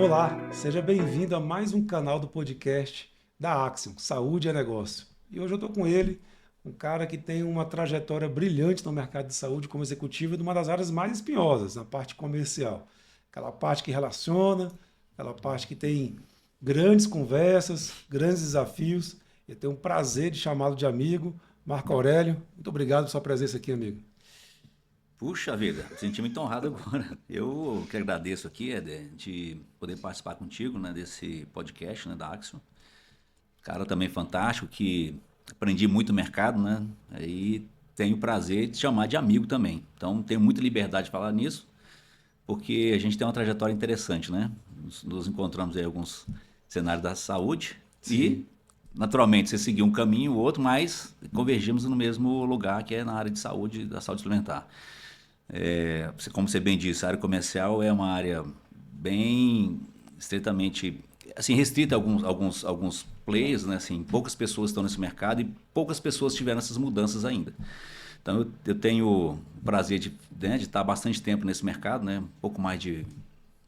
Olá, seja bem-vindo a mais um canal do podcast da Axiom, Saúde é Negócio. E hoje eu estou com ele, um cara que tem uma trajetória brilhante no mercado de saúde como executivo de uma das áreas mais espinhosas, na parte comercial. Aquela parte que relaciona, aquela parte que tem grandes conversas, grandes desafios. Eu tenho um prazer de chamá-lo de amigo, Marco Aurélio. Muito obrigado por sua presença aqui, amigo. Puxa vida, senti muito honrado agora. Eu que agradeço aqui, Éder, de poder participar contigo, né, desse podcast, né, da Axiom. Cara também fantástico, que aprendi muito no mercado, né? E tenho o prazer de te chamar de amigo também. Então tenho muita liberdade de falar nisso, porque a gente tem uma trajetória interessante, né? Nos encontramos em alguns cenários da saúde Sim. e, naturalmente, você seguiu um caminho, o outro, mas convergimos no mesmo lugar, que é na área de saúde, da saúde suplementar. Como você bem disse, a área comercial é uma área bem estritamente assim, restrita a alguns players, né? Assim, poucas pessoas estão nesse mercado e poucas pessoas tiveram essas mudanças ainda. Então eu tenho o prazer né, de estar bastante tempo nesse mercado, né? Um pouco mais de,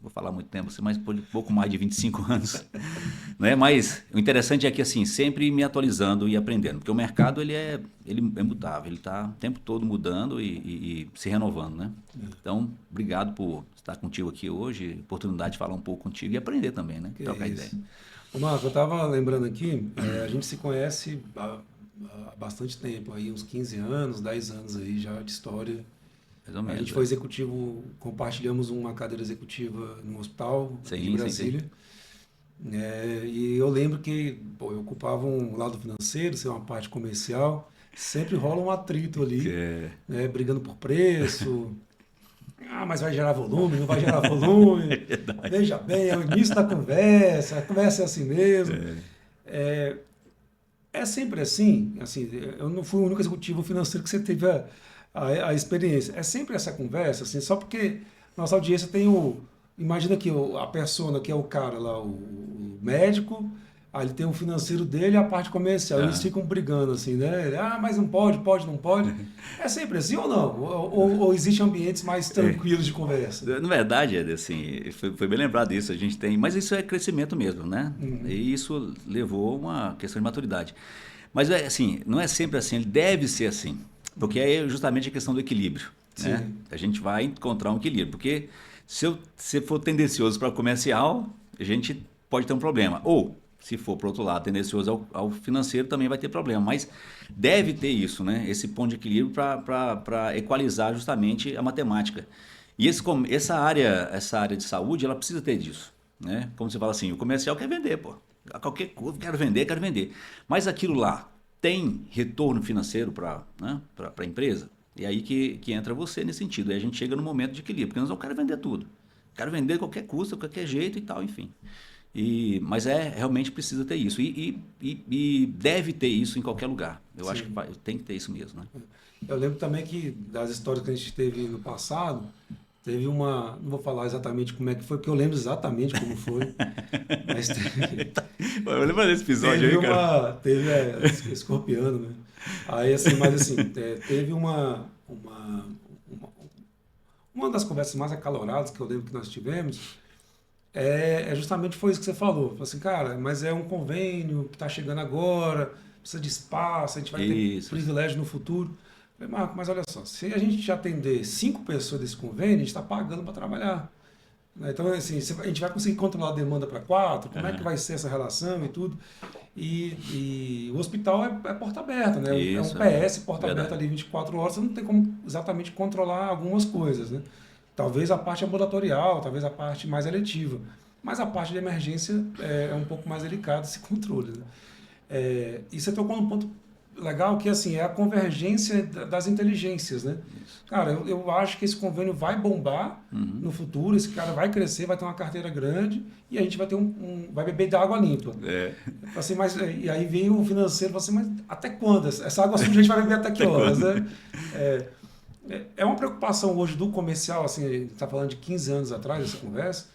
vou falar muito tempo, mas pouco mais de 25 anos, né? Mas o interessante é que assim, sempre me atualizando e aprendendo, porque o mercado ele é mutável, ele está o tempo todo mudando e se renovando, né? Então, obrigado por estar contigo aqui hoje, oportunidade de falar um pouco contigo e aprender também, né? Que é Trocar ideia. isso. Ô, Marco, eu estava lembrando aqui, a gente se conhece há bastante tempo, aí uns 15 anos, 10 anos aí já de história. Mais ou A menos, gente foi é. executivo, compartilhamos uma cadeira executiva no hospital aqui de Sim, sim, sim. Brasília. E eu lembro que eu ocupava um lado financeiro, ser uma parte comercial, sempre rola um atrito ali, É, né, brigando por preço. Ah, mas vai gerar volume, não vai gerar volume. Veja bem, é o início da conversa, a conversa é assim mesmo. É, é sempre assim, eu não fui o único executivo financeiro que você teve a experiência. É sempre essa conversa, assim, só porque nossa audiência tem imagina que a persona que é o cara lá, o médico, aí ele tem o financeiro dele e a parte comercial. Eles aham. ficam brigando assim, né? Ah, mas não pode, pode, não pode. É sempre assim ou não? Ou existem ambientes mais tranquilos de conversa? Na verdade, Ed, assim, foi bem lembrado isso, a gente tem, mas isso é crescimento mesmo, né? E isso levou a uma questão de maturidade. Mas é assim, não é sempre assim, ele deve ser assim, porque é justamente a questão do equilíbrio, né? Sim. A gente vai encontrar um equilíbrio, porque se for tendencioso para o comercial, a gente pode ter um problema. Ou, se for para o outro lado, tendencioso ao financeiro, também vai ter problema. Mas deve ter isso, né? Esse ponto de equilíbrio para equalizar justamente a matemática. E essa área de saúde, ela precisa ter disso, né? Como você fala assim, o comercial quer vender, pô. A qualquer custo, quero vender, quero vender. Mas aquilo lá tem retorno financeiro para, né, para a empresa? E aí que entra você nesse sentido. Aí a gente chega no momento de equilíbrio, porque nós não queremos vender tudo. Quero vender de qualquer custo, de qualquer jeito e tal, enfim. Mas realmente precisa ter isso. E deve ter isso em qualquer lugar. Eu acho que Sim. tem que ter isso mesmo, né? Eu lembro também que das histórias que a gente teve no passado, teve uma, não vou falar exatamente como é que foi, porque eu lembro exatamente como foi, mas Eu lembro desse episódio teve aí, cara. escorpiano, né? Aí assim, mas assim, teve uma das conversas mais acaloradas que eu lembro que nós tivemos, justamente foi isso que você falou. Falou assim, cara, mas é um convênio que está chegando agora, precisa de espaço, a gente vai ter Isso. privilégio no futuro. Eu falei, Marco, mas olha só, se a gente atender 5 pessoas desse convênio, a gente está pagando para trabalhar. Né? Então, assim, a gente vai conseguir controlar a demanda para 4, como é que Aham. vai ser essa relação e tudo. E o hospital é porta aberta, né? É um Isso, é PS porta aberta verdade. ali 24 horas, você não tem como exatamente controlar algumas coisas, né? Talvez a parte ambulatorial, talvez a parte mais eletiva. Mas a parte de emergência é um pouco mais delicada esse controle, né? E você tocou num ponto legal que assim, é a convergência das inteligências, né? Isso. Cara, eu acho que esse convênio vai bombar Uhum. no futuro, esse cara vai crescer, vai ter uma carteira grande e a gente vai ter vai beber da água limpa. É. Assim, e aí vem o financeiro, assim, mas até quando? Essa água suja a gente vai beber até que Até horas, quando? né? É, é uma preocupação hoje do comercial, assim, a gente está falando de 15 anos atrás dessa conversa,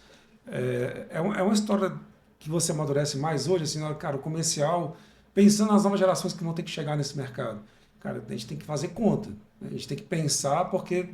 é uma história que você amadurece mais hoje, assim, cara, o comercial, pensando nas novas gerações que vão ter que chegar nesse mercado. cara, a gente tem que fazer conta, né? A gente tem que pensar, porque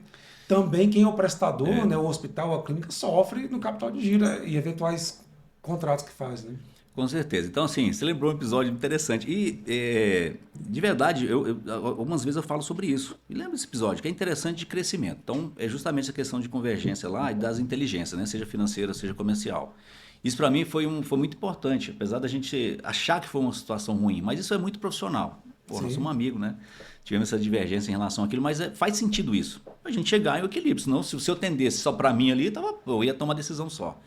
também quem é o prestador, né, o hospital, a clínica, sofre no capital de giro e eventuais contratos que faz, né? Com certeza. Então, assim, você lembrou um episódio interessante. E, de verdade, algumas vezes eu falo sobre isso. E lembra desse episódio, que é interessante de crescimento. Então, é justamente essa questão de convergência lá e das inteligências, né? Seja financeira, seja comercial. Isso, para mim, foi muito importante. Apesar da gente achar que foi uma situação ruim. Mas isso é muito profissional. Pô, nós somos Sim, amigos, né? Tivemos essa divergência em relação àquilo, mas faz sentido isso. A gente chegar em equilíbrio. Senão, se eu tendesse só para mim ali, eu ia tomar uma decisão só.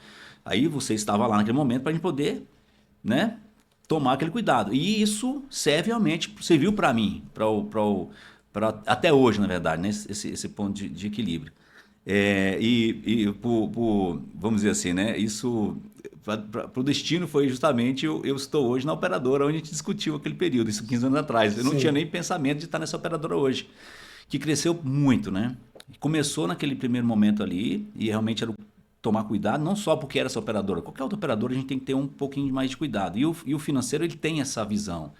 Aí você estava lá naquele momento para a gente poder, né, tomar aquele cuidado. E isso serve realmente, serviu para mim, até hoje, na verdade, né, esse ponto de equilíbrio. Vamos dizer assim, né, isso para o destino foi justamente eu estou hoje na operadora onde a gente discutiu aquele período, isso 15 anos atrás. Eu não tinha sim. nem pensamento de estar nessa operadora hoje, que cresceu muito, né? Começou naquele primeiro momento ali e realmente era tomar cuidado, não só porque era essa operadora, qualquer outra operadora a gente tem que ter um pouquinho mais de cuidado. E o financeiro ele tem essa visão,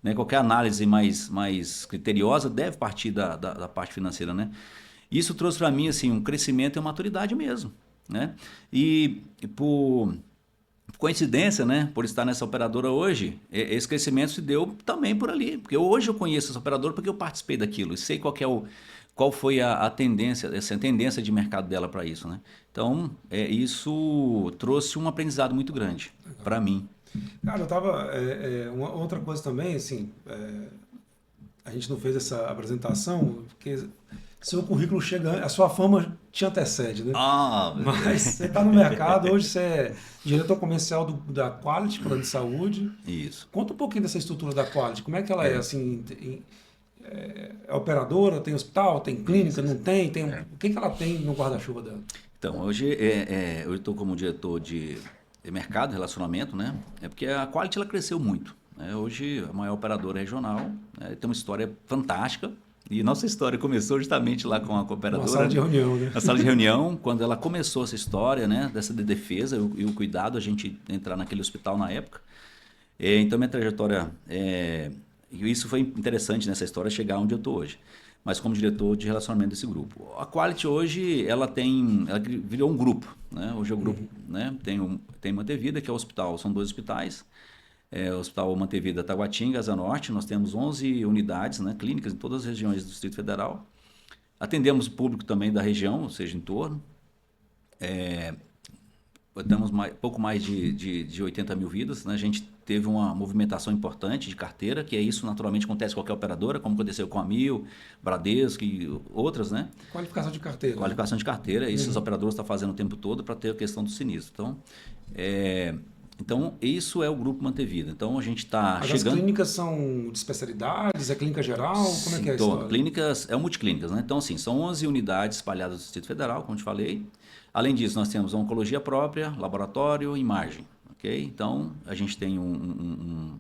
né? Qualquer análise mais criteriosa deve partir da parte financeira, né? Isso trouxe para mim assim um crescimento e uma maturidade mesmo, né? E por coincidência, né, por estar nessa operadora hoje, esse crescimento se deu também por ali, porque hoje eu conheço essa operadora porque eu participei daquilo e sei qual foi a tendência, essa tendência de mercado dela para isso, né? Então, isso trouxe um aprendizado muito grande para mim. Cara, eu tava. Uma outra coisa também, assim, a gente não fez essa apresentação, porque seu currículo chega, a sua fama te antecede, né? Ah, Mas você está no mercado, hoje você é diretor comercial da Quality, plano de saúde. isso. Conta um pouquinho dessa estrutura da Quality, como é que ela é, assim, é operadora, tem hospital, tem clínica, não tem, o que que ela tem no guarda-chuva dela? Então, hoje eu estou como diretor de mercado e relacionamento, né? É porque a Quality ela cresceu muito, né? Hoje a maior operadora regional, né? Tem uma história fantástica. E nossa história começou justamente lá com a Uma operadora, sala de reunião, né? na sala de reunião, quando ela começou essa história, né, dessa de defesa e o cuidado, a gente entrar naquele hospital na época. Então, minha trajetória, e isso foi interessante nessa história, chegar onde eu estou hoje, mas como diretor de relacionamento desse grupo. A Quality hoje, ela virou um grupo, né? Hoje é o grupo, né? Tem Mantevida, que é o hospital, são 2 hospitais, o Hospital Mantevida Taguatinga, Asa Norte, nós temos 11 unidades, né, clínicas em todas as regiões do Distrito Federal. Atendemos o público também da região, ou seja, em torno. Temos pouco mais de 80 mil vidas, né? A gente teve uma movimentação importante de carteira, que é isso naturalmente acontece com qualquer operadora, como aconteceu com a Mil, Bradesco e outras, né? Qualificação de carteira. Qualificação de carteira, isso os operadores estão fazendo o tempo todo para ter a questão do sinistro. Então, isso é o Grupo Mantevida. Então, a gente está Mas chegando... as clínicas são de especialidades, é clínica geral, como é que é a Então, história? clínicas, é o multiclínicas, né? Então, assim, são 11 unidades espalhadas no Distrito Federal, como te falei. Além disso, nós temos a oncologia própria, laboratório, imagem, ok? Então, a gente tem um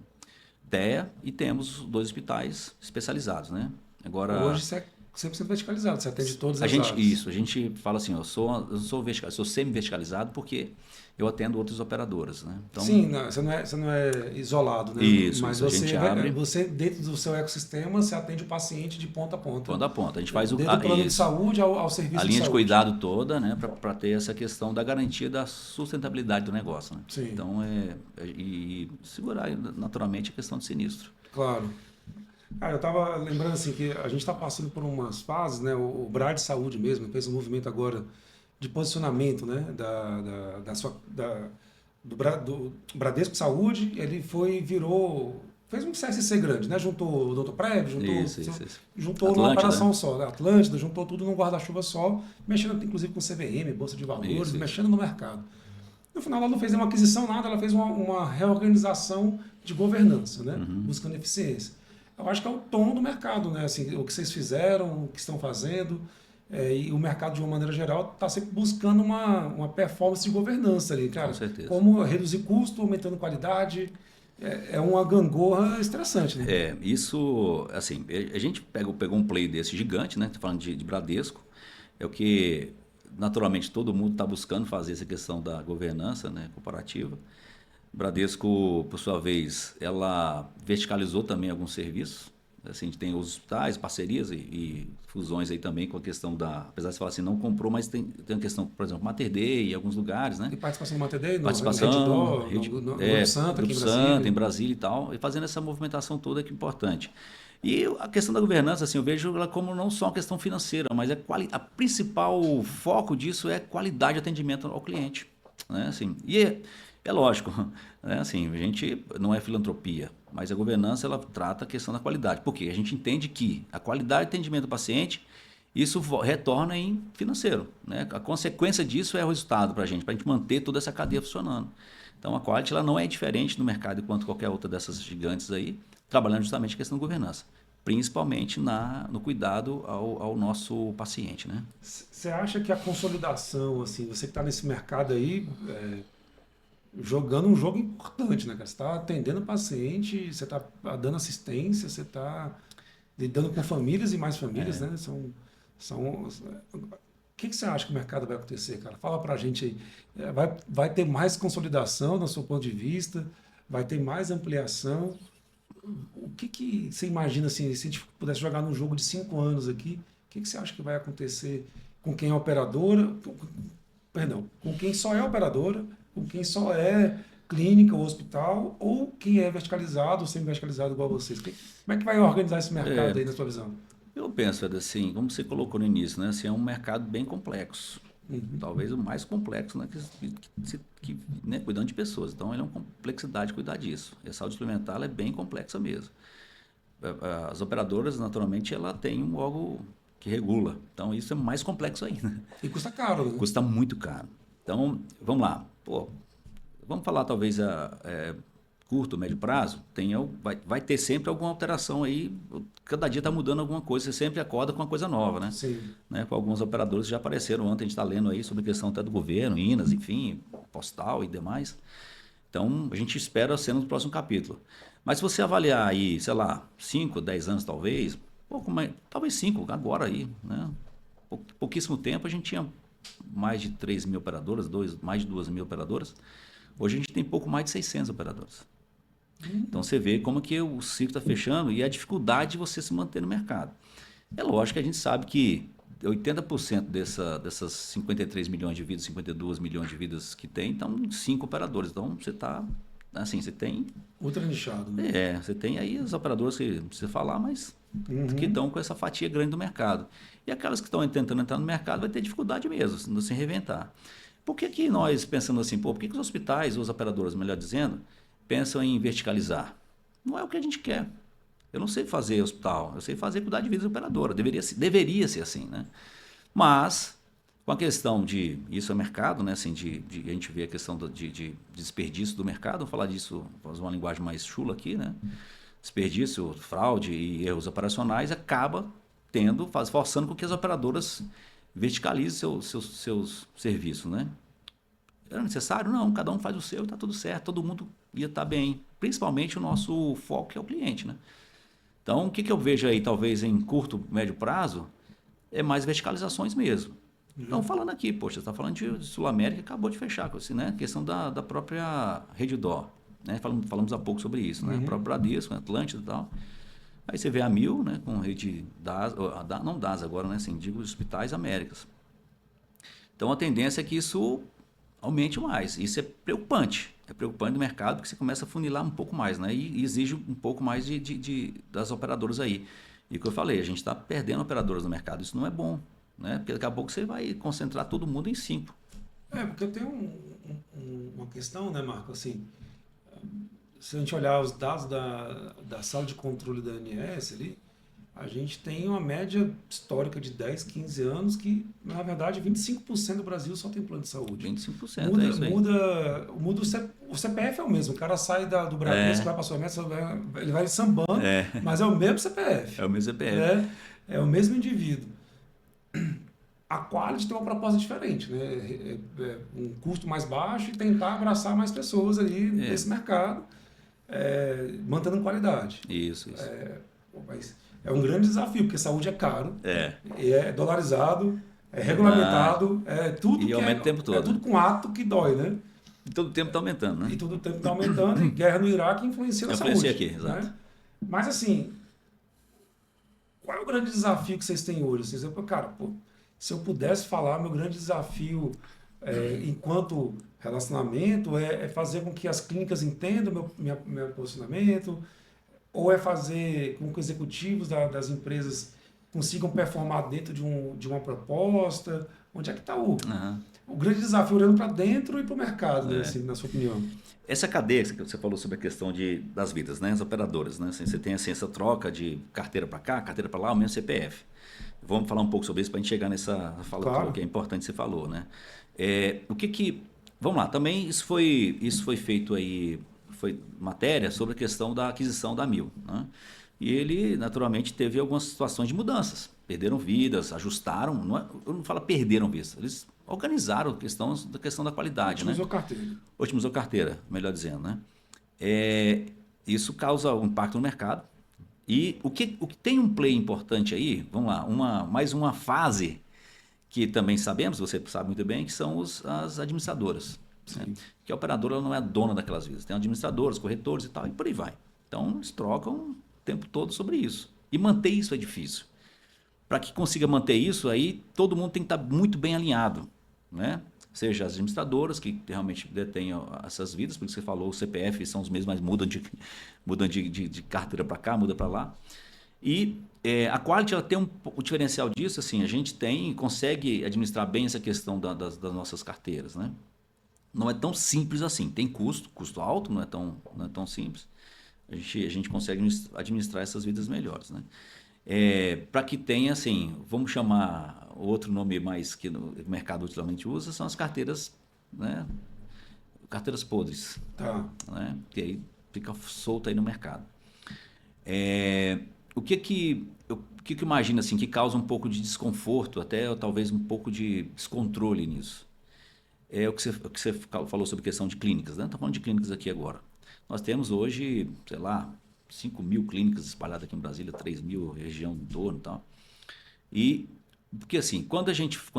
DEA e temos 2 hospitais especializados, né? Agora... Hoje você é 100% verticalizado, você atende todas A as gente, áreas. isso, a gente fala assim, eu sou semi-verticalizado porque eu atendo outras operadoras, né? Então, Sim, não, você não é isolado, né? Isso, Mas isso, a gente abre... você, dentro do seu ecossistema, você atende o paciente de ponta a ponta. Ponto a ponto. A gente faz Desde o plano de saúde ao serviço a de linha de saúde. cuidado toda, né, para ter essa questão da garantia da sustentabilidade do negócio, né? Sim. Então, e segurar naturalmente a questão do sinistro. Claro. Cara, eu estava lembrando assim que a gente está passando por umas fases, né? O Brad Saúde mesmo fez um movimento agora de posicionamento, né? Do Bradesco Saúde, ele fez um CSC grande, né? Juntou o Doutor Prévio, juntou numa Atlântida, operação né? só, né? Atlântida, juntou tudo num guarda-chuva só, mexendo inclusive com CVM, Bolsa de Valores, mexendo no mercado. No final, ela não fez nenhuma aquisição, nada, ela fez uma reorganização de governança, né? Buscando eficiência. Eu acho que é o tom do mercado, né? Assim, o que vocês fizeram, o que estão fazendo, e o mercado, de uma maneira geral, está sempre buscando uma performance de governança ali, cara. Com certeza. Como reduzir custo, aumentando qualidade. É uma gangorra estressante, né? Isso, assim, a gente pegou um play desse gigante, né? Tô falando de Bradesco, é o que naturalmente todo mundo está buscando fazer essa questão da governança, né, corporativa. Bradesco, por sua vez, ela verticalizou também alguns serviços, Assim, a gente tem os hospitais, parcerias e fusões aí também com a questão da... Apesar de você falar assim, não comprou, mas tem a questão, por exemplo, Mater Dei em alguns lugares, né? E participação do Mater Dei, no Participação, no Grupo Santa, aqui em Santa, em Brasília. Brasília e tal, e fazendo essa movimentação toda que é importante. E a questão da governança, assim, eu vejo ela como não só uma questão financeira, mas a principal foco disso é qualidade de atendimento ao cliente, né? Assim, é lógico, né? Assim, a gente não é filantropia, mas a governança ela trata a questão da qualidade. Por quê? A gente entende que a qualidade de atendimento do paciente, isso retorna em financeiro, né? A consequência disso é o resultado para a gente manter toda essa cadeia funcionando. Então, a Quality ela não é diferente no mercado quanto qualquer outra dessas gigantes aí, trabalhando justamente a questão da governança, principalmente no cuidado ao nosso paciente, né? Você acha que a consolidação, assim, você que está nesse mercado aí, jogando um jogo importante, né, cara? Você está atendendo o paciente, você está dando assistência, você está lidando com famílias e mais famílias, né? O que você acha que o mercado vai acontecer, cara? Fala pra gente aí. Vai ter mais consolidação, no seu ponto de vista? Vai ter mais ampliação? O que você imagina, assim, se a gente pudesse jogar num jogo de 5 anos aqui, o que você acha que vai acontecer com quem é operadora, perdão, com quem só é operadora, com quem só é clínica ou hospital, ou quem é verticalizado ou semi-verticalizado igual a vocês? Como é que vai organizar esse mercado aí, na sua visão? Eu penso, Ed, assim, como você colocou no início, né? Assim, é um mercado bem complexo. Talvez o mais complexo, né? Né, cuidando de pessoas. Então, ele é uma complexidade cuidar disso. E a saúde suplementar ela é bem complexa mesmo. As operadoras, naturalmente, ela tem um órgão que regula. Então, isso é mais complexo ainda. E custa caro, né? Custa muito caro. Então, vamos lá. Pô, vamos falar, talvez, curto, médio prazo, vai ter sempre alguma alteração aí. Cada dia está mudando alguma coisa, você sempre acorda com uma coisa nova, né? Sim. Né? Com alguns operadores que já apareceram ontem, a gente está lendo aí sobre a questão até do governo, INAS, enfim, postal e demais. Então, a gente espera ser no próximo capítulo. Mas se você avaliar aí, sei lá, 5, 10 anos talvez, talvez 5 agora aí, né? Pouquíssimo tempo a gente tinha mais de 3 mil operadoras, mais de 2 mil operadoras. Hoje a gente tem pouco mais de 600 operadoras. Então você vê como que o ciclo está fechando e a dificuldade de você se manter no mercado. É lógico que a gente sabe que 80% dessas 53 milhões de vidas, 52 milhões de vidas que tem, estão 5 operadores. Então você está, assim, você tem... Ultra nichado, né? Você tem aí as operadoras que não precisa falar, mas que estão com essa fatia grande do mercado. E aquelas que estão tentando entrar no mercado vai ter dificuldade mesmo, de se reinventar. Por que nós pensamos assim, por que os hospitais, ou as operadoras, melhor dizendo, pensam em verticalizar? Não é o que a gente quer. Eu não sei fazer hospital, eu sei cuidar de vida de operadora. Deveria ser assim, né? Mas, com a questão isso é mercado, né? Assim, a gente vê a questão de desperdício do mercado, vamos falar disso, vamos usar uma linguagem mais chula aqui, né? Desperdício, fraude e erros operacionais acaba forçando com que as operadoras verticalizem seus serviços, né? Era necessário? Não, cada um faz o seu e está tudo certo, todo mundo ia estar bem. Principalmente o nosso foco que é o cliente, né? Então, o que eu vejo aí, talvez em curto, médio prazo, é mais verticalizações mesmo. Então, falando aqui, poxa, você está falando de Sul América, acabou de fechar com assim, né? A questão da própria Redditor, né? Falamos há pouco sobre isso, né? O próprio Bradesco, Atlântida e tal. Aí você vê a Mil, né? Com rede não DAS agora, né? Assim, digo Hospitais Américas. Então, a tendência é que isso aumente mais. Isso é preocupante. É preocupante no mercado porque você começa a funilar um pouco mais, né? E exige um pouco mais das operadoras aí. E o que eu falei, a gente está perdendo operadoras no mercado. Isso não é bom, né? Porque daqui a pouco você vai concentrar todo mundo em 5. Porque eu tenho uma questão, né, Marco? Assim, se a gente olhar os dados da sala de controle da ANS ali, a gente tem uma média histórica de 10, 15 anos que, na verdade, 25% do Brasil só tem plano de saúde. 25% é isso aí. Muda o CPF é o mesmo. O cara sai do Bradesco, vai para a sua meta, ele vai sambando, mas é o mesmo CPF. É o mesmo CPF. Né? É o mesmo indivíduo. A Quality tem uma proposta diferente, né? Um custo mais baixo e tentar abraçar mais pessoas ali nesse mercado, mantendo qualidade. Isso. Mas é um grande desafio, porque saúde é caro, é dolarizado, é regulamentado, tudo e aumenta o tempo todo. É tudo com ato que dói, né? E todo o tempo está aumentando, né? E todo o tempo está aumentando, e guerra no Iraque influencia na saúde. Aqui, exato. Né? Mas assim, qual é o grande desafio que vocês têm hoje? Vocês dizem, cara, pô, se eu pudesse falar, meu grande desafio enquanto relacionamento é fazer com que as clínicas entendam meu posicionamento, ou é fazer com que os executivos das empresas consigam performar dentro de uma proposta? Onde é que está o grande desafio olhando para dentro e para o mercado, né, assim, na sua opinião? Essa cadeia que você falou sobre a questão das vidas, né? As operadoras, né? Assim, você tem assim, essa troca de carteira para cá, carteira para lá, o mesmo CPF. Vamos falar um pouco sobre isso para a gente chegar nessa fala Claro. que é importante você falou, né? Vamos lá, também isso foi feito aí, foi matéria sobre a questão da aquisição da Mil, né? E ele, naturalmente, teve algumas situações de mudanças. Perderam vidas, ajustaram, eu não falo perderam vidas, eles organizaram a questão da qualidade, né? Otimizou carteira. Otimizou carteira, melhor dizendo, né? Isso causa um impacto no mercado. E o que tem um play importante aí, vamos lá, mais uma fase que também sabemos, você sabe muito bem, que são as administradoras. Né? Que a operadora não é dona daquelas vidas. Tem administradores, corretores e tal, e por aí vai. Então, eles trocam o tempo todo sobre isso. E manter isso é difícil. Para que consiga manter isso, aí todo mundo tem que estar muito bem alinhado, né? Seja as administradoras, que realmente detêm essas vidas, por isso que você falou, o CPF são os mesmos, mas mudam de carteira para cá, muda para lá. E a Quality ela tem o diferencial disso, assim, a gente consegue administrar bem essa questão das nossas carteiras, né? Não é tão simples assim, tem custo alto, não é tão simples. A gente consegue administrar essas vidas melhores, né? Para que tenha, assim, vamos chamar outro nome mais que o mercado utilmente usa, são as carteiras, né? Carteiras podres, Tá. né? Que aí fica solta aí no mercado. O que imagina assim, que causa um pouco de desconforto, até ou talvez um pouco de descontrole nisso? É o que você falou sobre questão de clínicas, né? Estou falando de clínicas aqui agora. Nós temos hoje, sei lá, 5.000 clínicas espalhadas aqui em Brasília, 3.000 região do entorno e tal. E, porque assim, quando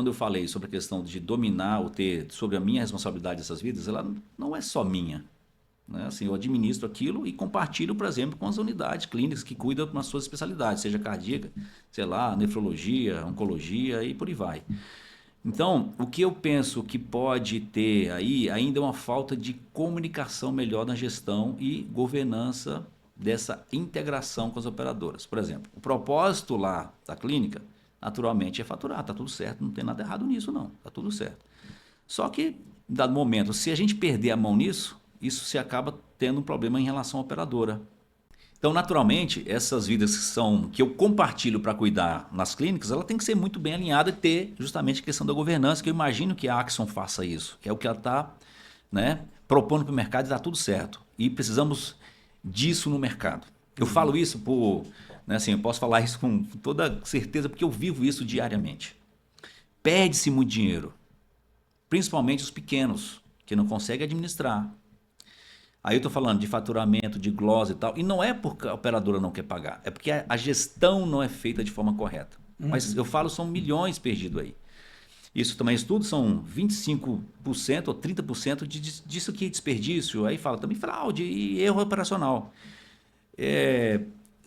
eu falei sobre a questão de dominar ou ter sobre a minha responsabilidade dessas vidas, ela não é só minha. Né? Assim, eu administro aquilo e compartilho, por exemplo, com as unidades clínicas que cuidam das suas especialidades, seja cardíaca, sei lá, nefrologia, oncologia e por aí vai. Então, o que eu penso que pode ter aí ainda é uma falta de comunicação melhor na gestão e governança dessa integração com as operadoras. Por exemplo, o propósito lá da clínica, naturalmente, é faturar, está tudo certo, não tem nada errado nisso não, está tudo certo. Só que, em dado momento, se a gente perder a mão nisso, isso se acaba tendo um problema em relação à operadora. Então, naturalmente, essas vidas que eu compartilho para cuidar nas clínicas, ela tem que ser muito bem alinhada e ter justamente a questão da governança, que eu imagino que a Axon faça isso, que é o que ela está, né, propondo para o mercado e está tudo certo. E precisamos disso no mercado. Eu falo isso né, assim, eu posso falar isso com toda certeza porque eu vivo isso diariamente. Perde-se muito dinheiro, principalmente os pequenos, que não conseguem administrar. Aí eu estou falando de faturamento, de glosa e tal, e não é porque a operadora não quer pagar, é porque a gestão não é feita de forma correta. Mas eu falo, são milhões perdidos aí. Isso também estudo, são 25% ou 30% disso aqui, desperdício. Aí fala também fraude e erro operacional.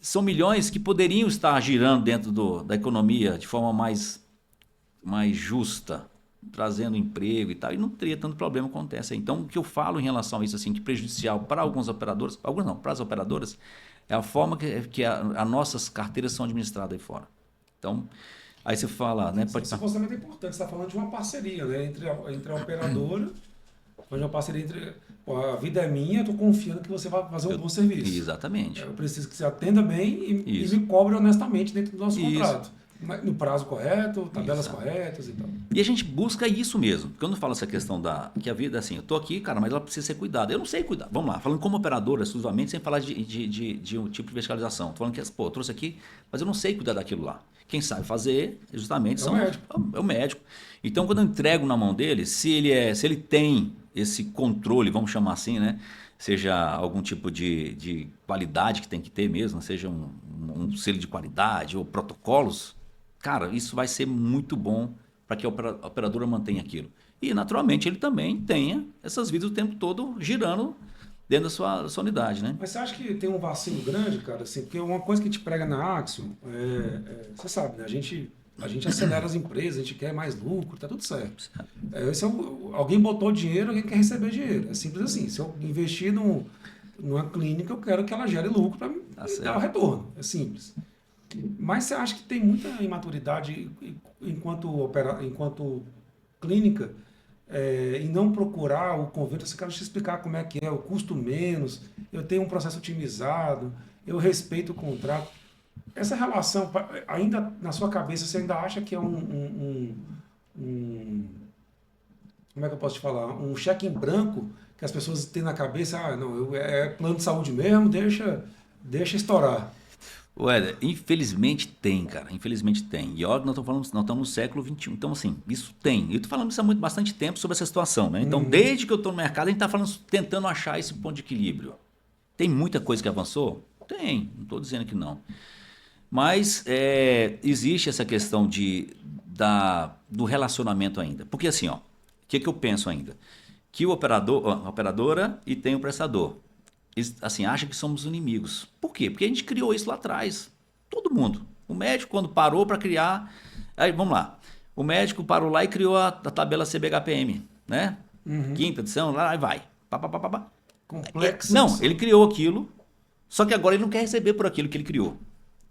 São milhões que poderiam estar girando dentro da economia de forma mais justa, trazendo emprego e tal, e não teria tanto problema que acontece. Então, o que eu falo em relação a isso, assim, que prejudicial para alguns operadores, alguns não, para as operadoras, é a forma que as nossas carteiras são administradas aí fora. Então, aí você fala, né? Isso é importante, você está falando de uma parceria, né, entre a operadora, onde uma parceria entre, pô, a vida é minha, eu estou confiando que você vai fazer um bom serviço. Exatamente. Eu preciso que você atenda bem e me cobre honestamente dentro do nosso contrato. No prazo correto, tabelas corretas e tal. E a gente busca isso mesmo. Quando eu falo essa questão que a vida, assim, eu tô aqui, cara, mas ela precisa ser cuidada. Eu não sei cuidar. Vamos lá, falando como operadora, exclusivamente, sem falar de um tipo de verticalização. Tô falando que, pô, eu trouxe aqui, mas eu não sei cuidar daquilo lá. Quem sabe fazer, justamente, é o médico. Então, quando eu entrego na mão dele, se ele tem esse controle, vamos chamar assim, né? Seja algum tipo de qualidade que tem que ter mesmo, seja um selo de qualidade ou protocolos, cara, isso vai ser muito bom para que a operadora mantenha aquilo. E, naturalmente, ele também tenha essas vidas o tempo todo girando dentro da sua unidade, né? Mas você acha que tem um vacilo grande, cara? Assim, porque uma coisa que te prega na Axiom, você sabe, né? A gente acelera as empresas, a gente quer mais lucro, tá tudo certo. Alguém botou dinheiro, alguém quer receber dinheiro. É simples assim. Se eu investir numa clínica, eu quero que ela gere lucro para me Tá dar o certo. retorno. É simples. Mas você acha que tem muita imaturidade enquanto clínica e não procurar o convênio? Eu quero te explicar como é que é, o custo menos, eu tenho um processo otimizado, eu respeito o contrato. Essa relação, ainda na sua cabeça, você ainda acha que é como é que eu posso te falar? Um cheque em branco que as pessoas têm na cabeça, não, é plano de saúde mesmo, deixa estourar. Ué, infelizmente tem, cara. Infelizmente tem. E olha que nós estamos no século XXI. Então, assim, isso tem. Eu tô falando isso há bastante tempo sobre essa situação, né? Então, Uhum. desde que eu estou no mercado, a gente está falando, tentando achar esse ponto de equilíbrio. Tem muita coisa que avançou? Tem. Não estou dizendo que não. Mas existe essa questão do relacionamento ainda. Porque assim, ó, o que eu penso ainda? Que o operador, a operadora e tem o prestador. Eles, assim, acham que somos inimigos. Por quê? Porque a gente criou isso lá atrás. Todo mundo. O médico, quando parou para criar. Aí, vamos lá. O médico parou lá e criou a tabela CBHPM, né? Uhum. Quinta edição, lá e vai. Pá, pá, pá, pá, pá. Complexa Não, ele edição. criou aquilo, só que agora ele não quer receber por aquilo que ele criou.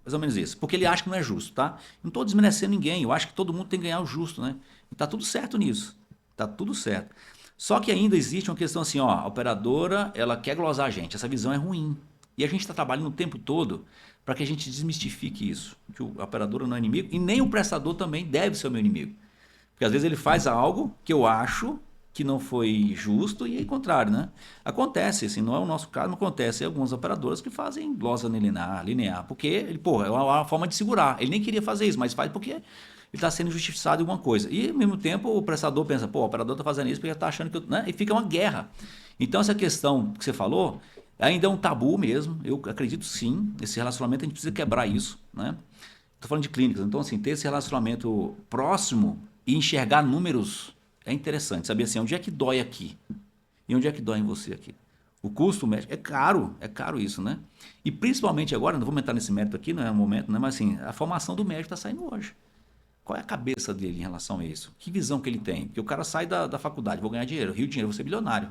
Mais ou menos isso. Porque ele acha que não é justo, tá? Não estou desmerecendo ninguém. Eu acho que todo mundo tem que ganhar o justo, né? E tá tudo certo nisso. Tá tudo certo. Só que ainda existe uma questão assim, ó, a operadora, ela quer glosar a gente. Essa visão é ruim. E a gente está trabalhando o tempo todo para que a gente desmistifique isso. Que a operadora não é inimigo e nem o prestador também deve ser o meu inimigo. Porque às vezes ele faz algo que eu acho que não foi justo e é o contrário, né? Acontece, assim, não é o nosso caso, mas acontece algumas operadoras que fazem glosa linear, porque ele, pô, é uma forma de segurar. Ele nem queria fazer isso, mas faz porque ele está sendo injustiçado em alguma coisa. E ao mesmo tempo o prestador pensa, pô, o operador está fazendo isso porque está achando que eu, né? E fica uma guerra. Então essa questão que você falou ainda é um tabu mesmo. Eu acredito sim, esse relacionamento a gente precisa quebrar isso, né? Estou falando de clínicas, então assim, ter esse relacionamento próximo e enxergar números é interessante. Saber assim, onde é que dói aqui e onde é que dói em você aqui. O custo médico é caro isso, né? E principalmente agora, não vou entrar nesse mérito aqui, não é o momento, né? Mas assim, a formação do médico está saindo hoje. Qual é a cabeça dele em relação a isso? Que visão que ele tem? Porque o cara sai da faculdade, vou ganhar dinheiro, rio dinheiro, vou ser bilionário.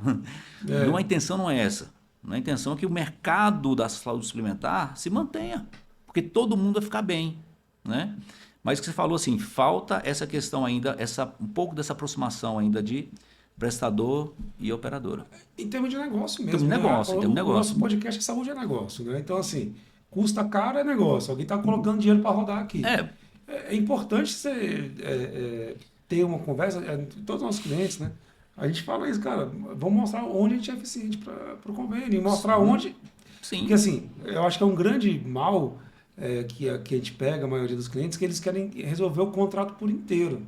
Não, É. a intenção não é essa. A intenção é que o mercado da saúde suplementar se mantenha, porque todo mundo vai ficar bem, né? Mas o que você falou assim, falta essa questão ainda, um pouco dessa aproximação ainda de prestador e operadora. Em termos de negócio Tem um mesmo, né? negócio, tem um O nosso negócio. podcast é saúde é negócio, né? Então, assim, custa caro é negócio. Alguém está colocando dinheiro para rodar aqui. É, É importante você ter uma conversa, todos os nossos clientes, né? A gente fala isso, cara, vamos mostrar onde a gente é eficiente para o convênio, e mostrar sim, onde. Porque, sim, assim, eu acho que é um grande mal que a gente pega, a maioria dos clientes, que eles querem resolver o contrato por inteiro,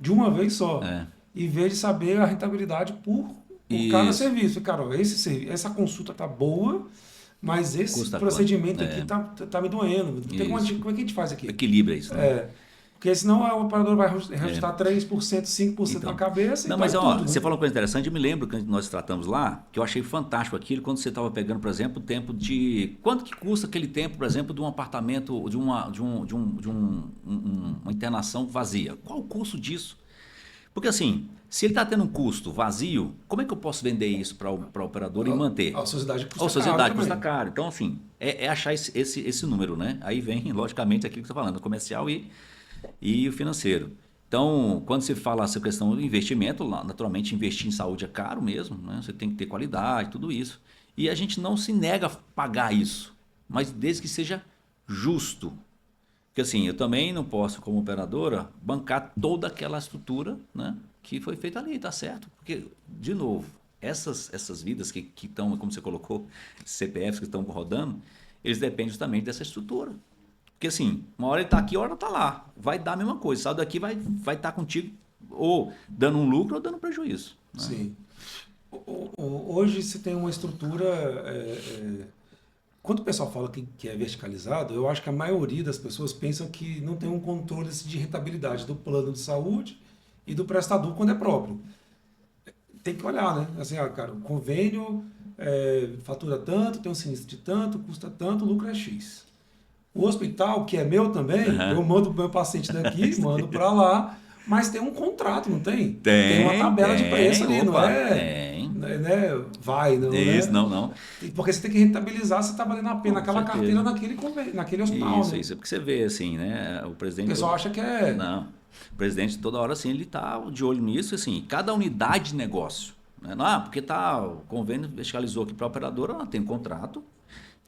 de uma vez só, é, em vez de saber a rentabilidade por cada isso, serviço. Cara, ó, essa consulta tá boa, mas esse custa quanto? procedimento aqui É, tá me doendo. Não tem isso. como é que a gente faz aqui? Equilibra isso, né? Porque senão o operador vai É. reajustar 3%, 5% na Então, cabeça e não, dói mas ó, tudo, você né? falou uma coisa interessante, eu me lembro que nós tratamos lá, que eu achei fantástico aquilo, quando você estava pegando, por exemplo, o tempo de... Quanto que custa aquele tempo, por exemplo, de um apartamento, uma internação vazia? Qual o custo disso? Porque assim, se ele está tendo um custo vazio, como é que eu posso vender isso para a operadora e manter? A sociedade A custa caro sociedade custa também. caro. Então, assim, é achar esse número, né? Aí vem, logicamente, aquilo que você está falando, o comercial e o financeiro. Então, quando se fala essa questão do investimento, naturalmente investir em saúde é caro mesmo, né? Você tem que ter qualidade, tudo isso. E a gente não se nega a pagar isso, mas desde que seja justo. Porque assim, eu também não posso, como operadora, bancar toda aquela estrutura, né, que foi feita ali, tá certo? Porque, de novo, essas vidas que estão, como você colocou, CPFs que estão rodando, eles dependem justamente dessa estrutura. Porque assim, uma hora ele está aqui, outra hora está lá. Vai dar a mesma coisa. Sai daqui, vai estar contigo ou dando um lucro ou dando prejuízo. Né? Sim. Hoje se tem uma estrutura. Quando o pessoal fala que é verticalizado, eu acho que a maioria das pessoas pensam que não tem um controle de rentabilidade do plano de saúde e do prestador quando é próprio. Tem que olhar, né? Assim, cara, o convênio fatura tanto, tem um sinistro de tanto, custa tanto, o lucro é X. O hospital, que é meu também, eu mando pro meu paciente daqui, mando para lá, mas tem um contrato, não tem? Tem uma tabela de preço ali, não é? Tem. Né? Vai, não Isso, né? não. Porque você tem que rentabilizar se está valendo a pena aquela certeza. carteira naquele hospital. Isso, né? isso. É porque você vê, assim, né? O O presidente... pessoal acha que é... Não. O presidente, toda hora, assim, ele tá de olho nisso, assim, cada unidade de negócio. Né? Porque o convênio fiscalizou aqui para a operadora, ela tem um contrato,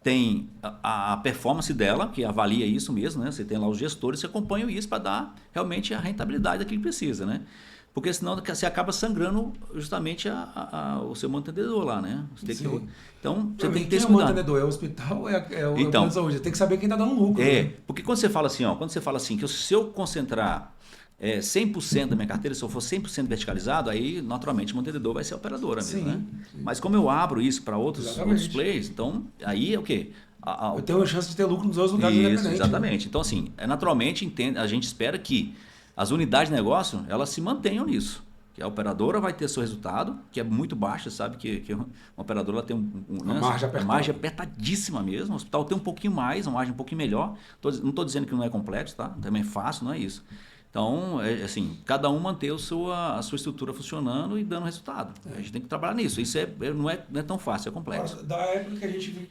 tem a performance dela, que avalia isso mesmo, né? Você tem lá os gestores que acompanham isso para dar realmente a rentabilidade daquilo que precisa, né? Porque senão você acaba sangrando justamente o seu mantenedor lá, né? Então, você tem que ter esse cuidado. Quem é o mantenedor? É o hospital? É o plano de saúde? Tem que saber quem está dando lucro. Né? Porque quando você fala assim, que se eu concentrar 100% da minha carteira, se eu for 100% verticalizado, aí naturalmente o mantenedor vai ser a operadora mesmo, né? Sim. Mas como eu abro isso para outros players, então aí é o quê? Eu tenho a chance de ter lucro nos dois lugares independentes. Exatamente. Né? Então, assim, naturalmente a gente espera que as unidades de negócio, elas se mantenham nisso. Que a operadora vai ter seu resultado, que é muito baixo, sabe? Que uma operadora ela tem uma margem apertadíssima mesmo. O hospital tem um pouquinho mais, uma margem um pouquinho melhor. Não estou dizendo que não é complexo, tá? Também é fácil, não é isso. Então, assim, cada um manter a sua estrutura funcionando e dando resultado. A gente tem que trabalhar nisso. Isso não é tão fácil, é complexo. Da época que a gente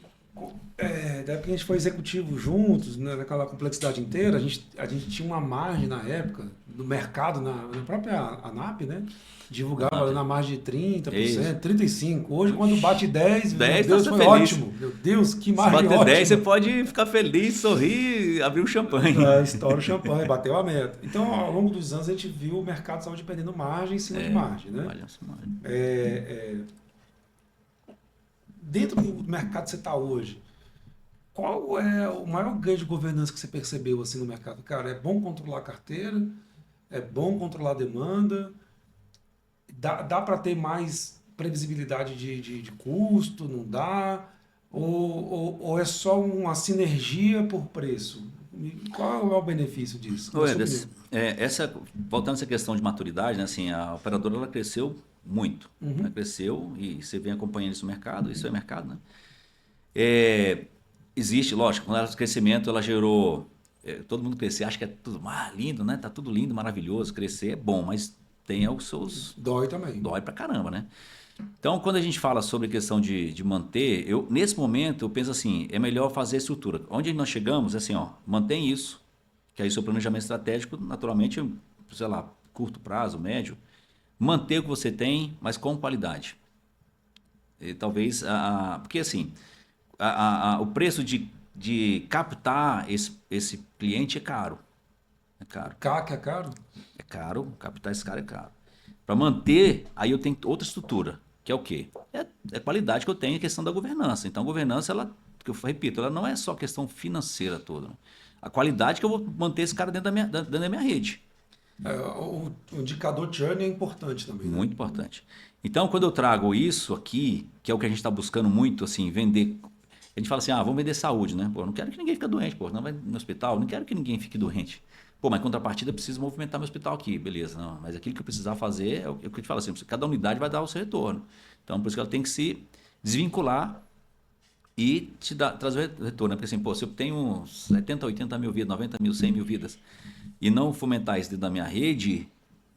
foi executivo juntos, né, naquela complexidade inteira, a gente tinha uma margem na época, no mercado, na própria ANAP, né? Divulgava na margem de 30%, isso. 35%. Hoje, quando bate 10, meu Deus, foi feliz. Ótimo. Meu Deus, que margem ótima. Se bater 10, você pode ficar feliz, sorrir, abrir um champanhe. Estoura o champanhe, bateu a meta. Então, ao longo dos anos, a gente viu o mercado de saúde perdendo margem em cima de margem. Né? Dentro do mercado que você está hoje, qual é o maior ganho de governança que você percebeu assim, no mercado? Cara, é bom controlar a carteira? É bom controlar a demanda? Dá para ter mais previsibilidade de custo? Não dá? Ou é só uma sinergia por preço? Qual é o benefício disso? Voltando a essa questão de maturidade, né, assim, a operadora ela cresceu muito. Ela cresceu e você vem acompanhando isso no mercado, isso é mercado, né? Existe, lógico, quando ela crescimento, ela gerou... todo mundo crescer, acha que é tudo lindo, né? Tá tudo lindo, maravilhoso. Crescer é bom, mas tem os seus... Dói também. Dói pra caramba, né? Então, quando a gente fala sobre a questão de manter, nesse momento, eu penso assim, é melhor fazer a estrutura. Onde nós chegamos, é assim, mantém isso, que aí o seu planejamento estratégico, naturalmente, sei lá, curto prazo, médio, manter o que você tem, mas com qualidade. E talvez, porque assim, o preço de captar esse cliente é caro. É caro. CAC é caro? É caro, captar esse cara é caro. Para manter, aí eu tenho outra estrutura, que é o quê? É a qualidade que eu tenho, a questão da governança. Então, a governança, que eu repito, ela não é só questão financeira toda. Né? A qualidade que eu vou manter esse cara dentro da minha rede. O indicador churn é importante também. Né? Muito importante. Então, quando eu trago isso aqui, que é o que a gente está buscando muito, assim, vender... A gente fala assim, vamos vender saúde, né? Pô, não quero que ninguém fique doente, pô, não vai no hospital, não quero que ninguém fique doente. Pô, mas em contrapartida, eu preciso movimentar meu hospital aqui, beleza. Não, mas aquilo que eu precisar fazer é o que eu te falo assim, cada unidade vai dar o seu retorno. Então, por isso que ela tem que se desvincular e trazer o retorno. Porque assim, pô, se eu tenho 70, 80 mil vidas, 90 mil, 100 mil vidas, e não fomentar isso dentro da minha rede,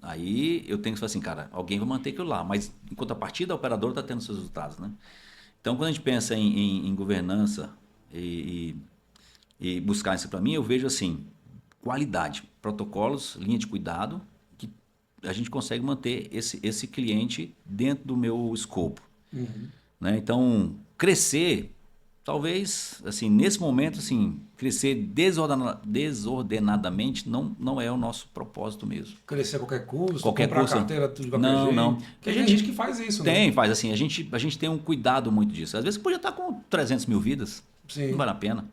aí eu tenho que falar assim, cara, alguém vai manter aquilo lá. Mas em contrapartida, a operadora está tendo seus resultados, né? Então, quando a gente pensa em governança e buscar isso para mim, eu vejo assim, qualidade, protocolos, linha de cuidado, que a gente consegue manter esse cliente dentro do meu escopo. Né? Então, crescer, talvez, assim, nesse momento, assim, crescer desordenadamente não é o nosso propósito mesmo. Crescer a qualquer custo, comprar carteira tudo de qualquer jeito. Não. Porque tem gente que faz isso, né? Faz assim, a gente tem um cuidado muito disso. Às vezes podia estar com 300 mil vidas, Sim. Não vale a pena.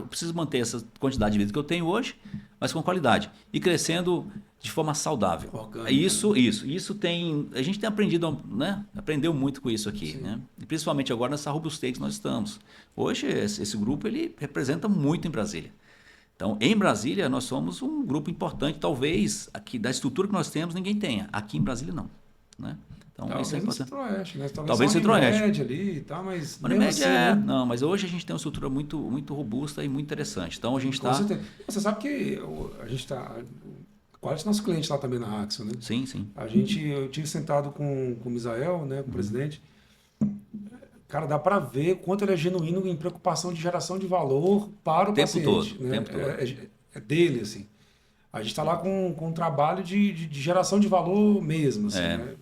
Preciso manter essa quantidade de vidas que eu tenho hoje, mas com qualidade. E crescendo de forma saudável. Orgânica, isso tem... A gente tem aprendido, né? Aprendeu muito com isso aqui. Né? E principalmente agora nessa robustez que nós estamos. Hoje, esse grupo ele representa muito em Brasília. Então, em Brasília, nós somos um grupo importante. Talvez, aqui da estrutura que nós temos, ninguém tenha. Aqui em Brasília, não. Né? Então, Talvez isso é no importante. Centro-Oeste, né? Talvez só Centro-Oeste. Unimed ali e tal, mas Mas mesmo Unimed assim, né? Não, mas hoje a gente tem uma estrutura muito, muito robusta e muito interessante. Então, a gente Com está... certeza. Você sabe que a gente está... Quase nosso cliente lá também na Axo, né? Sim, sim. Eu tive sentado com o Misael, né, com o presidente. Cara, dá para ver quanto ele é genuíno em preocupação de geração de valor para o paciente, né? Tempo todo. É dele, assim. A gente está lá com um trabalho de geração de valor mesmo, assim, né?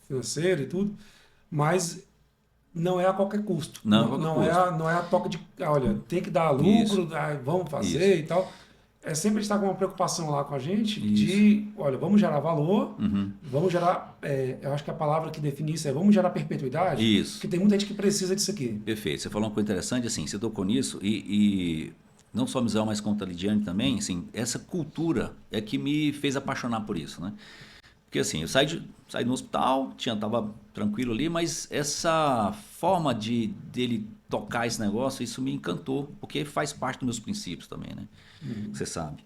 Financeiro e tudo, mas não é a qualquer custo. Não, qualquer custo. Não é a toca de, olha, tem que dar Isso, lucro, vamos fazer isso, e tal. É sempre estar com uma preocupação lá com a gente isso. de, olha, vamos gerar valor, Uhum. vamos gerar, eu acho que a palavra que define isso é vamos gerar perpetuidade, Isso. porque tem muita gente que precisa disso aqui. Perfeito. Você falou uma coisa interessante, assim, você tocou nisso e não só Misael, mas como a Lidiane também, assim, essa cultura é que me fez apaixonar por isso, né? Porque assim, eu saí do hospital, tava tranquilo ali, mas essa forma dele tocar esse negócio, isso me encantou, porque faz parte dos meus princípios também, né? Você sabe.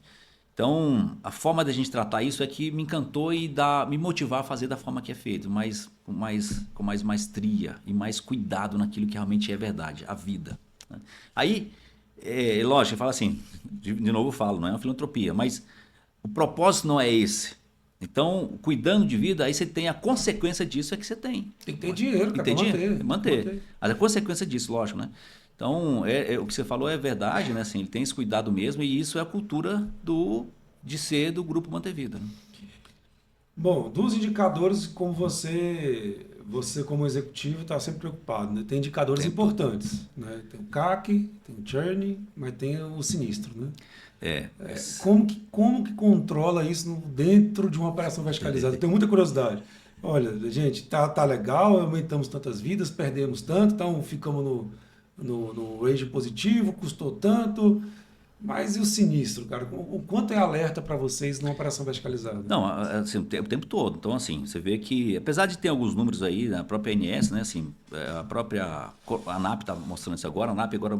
Então, a forma da gente tratar isso é que me encantou e me motivar a fazer da forma que é feito, com mais maestria e mais cuidado naquilo que realmente é verdade, a vida, né? Aí, lógico, eu falo assim, de novo eu falo, não é uma filantropia, mas o propósito não é esse. Então, cuidando de vida, aí você tem a consequência disso é que você tem. Tem que ter dinheiro, cara, Tem para dinheiro? manter. Manter. Mas a consequência disso, lógico, né? Então, o que você falou é verdade, né? Assim, ele tem esse cuidado mesmo e isso é a cultura de ser do Grupo Manter Vida, né? Bom, dos indicadores, como você como executivo está sempre preocupado, né? Tem indicadores Tempo todo. importantes, né? Tem o CAC, tem o churn, mas tem o sinistro, né? É. Como que controla isso dentro de uma operação verticalizada? Eu tenho muita curiosidade. Olha, gente, tá legal, aumentamos tantas vidas, perdemos tanto, então ficamos no range positivo, custou tanto, mas e o sinistro, cara? O quanto é alerta para vocês numa operação verticalizada? Não, assim, o tempo todo. Então, assim, você vê que, apesar de ter alguns números aí, a própria ANS, né, assim, a própria ANAP está mostrando isso agora. A ANAP agora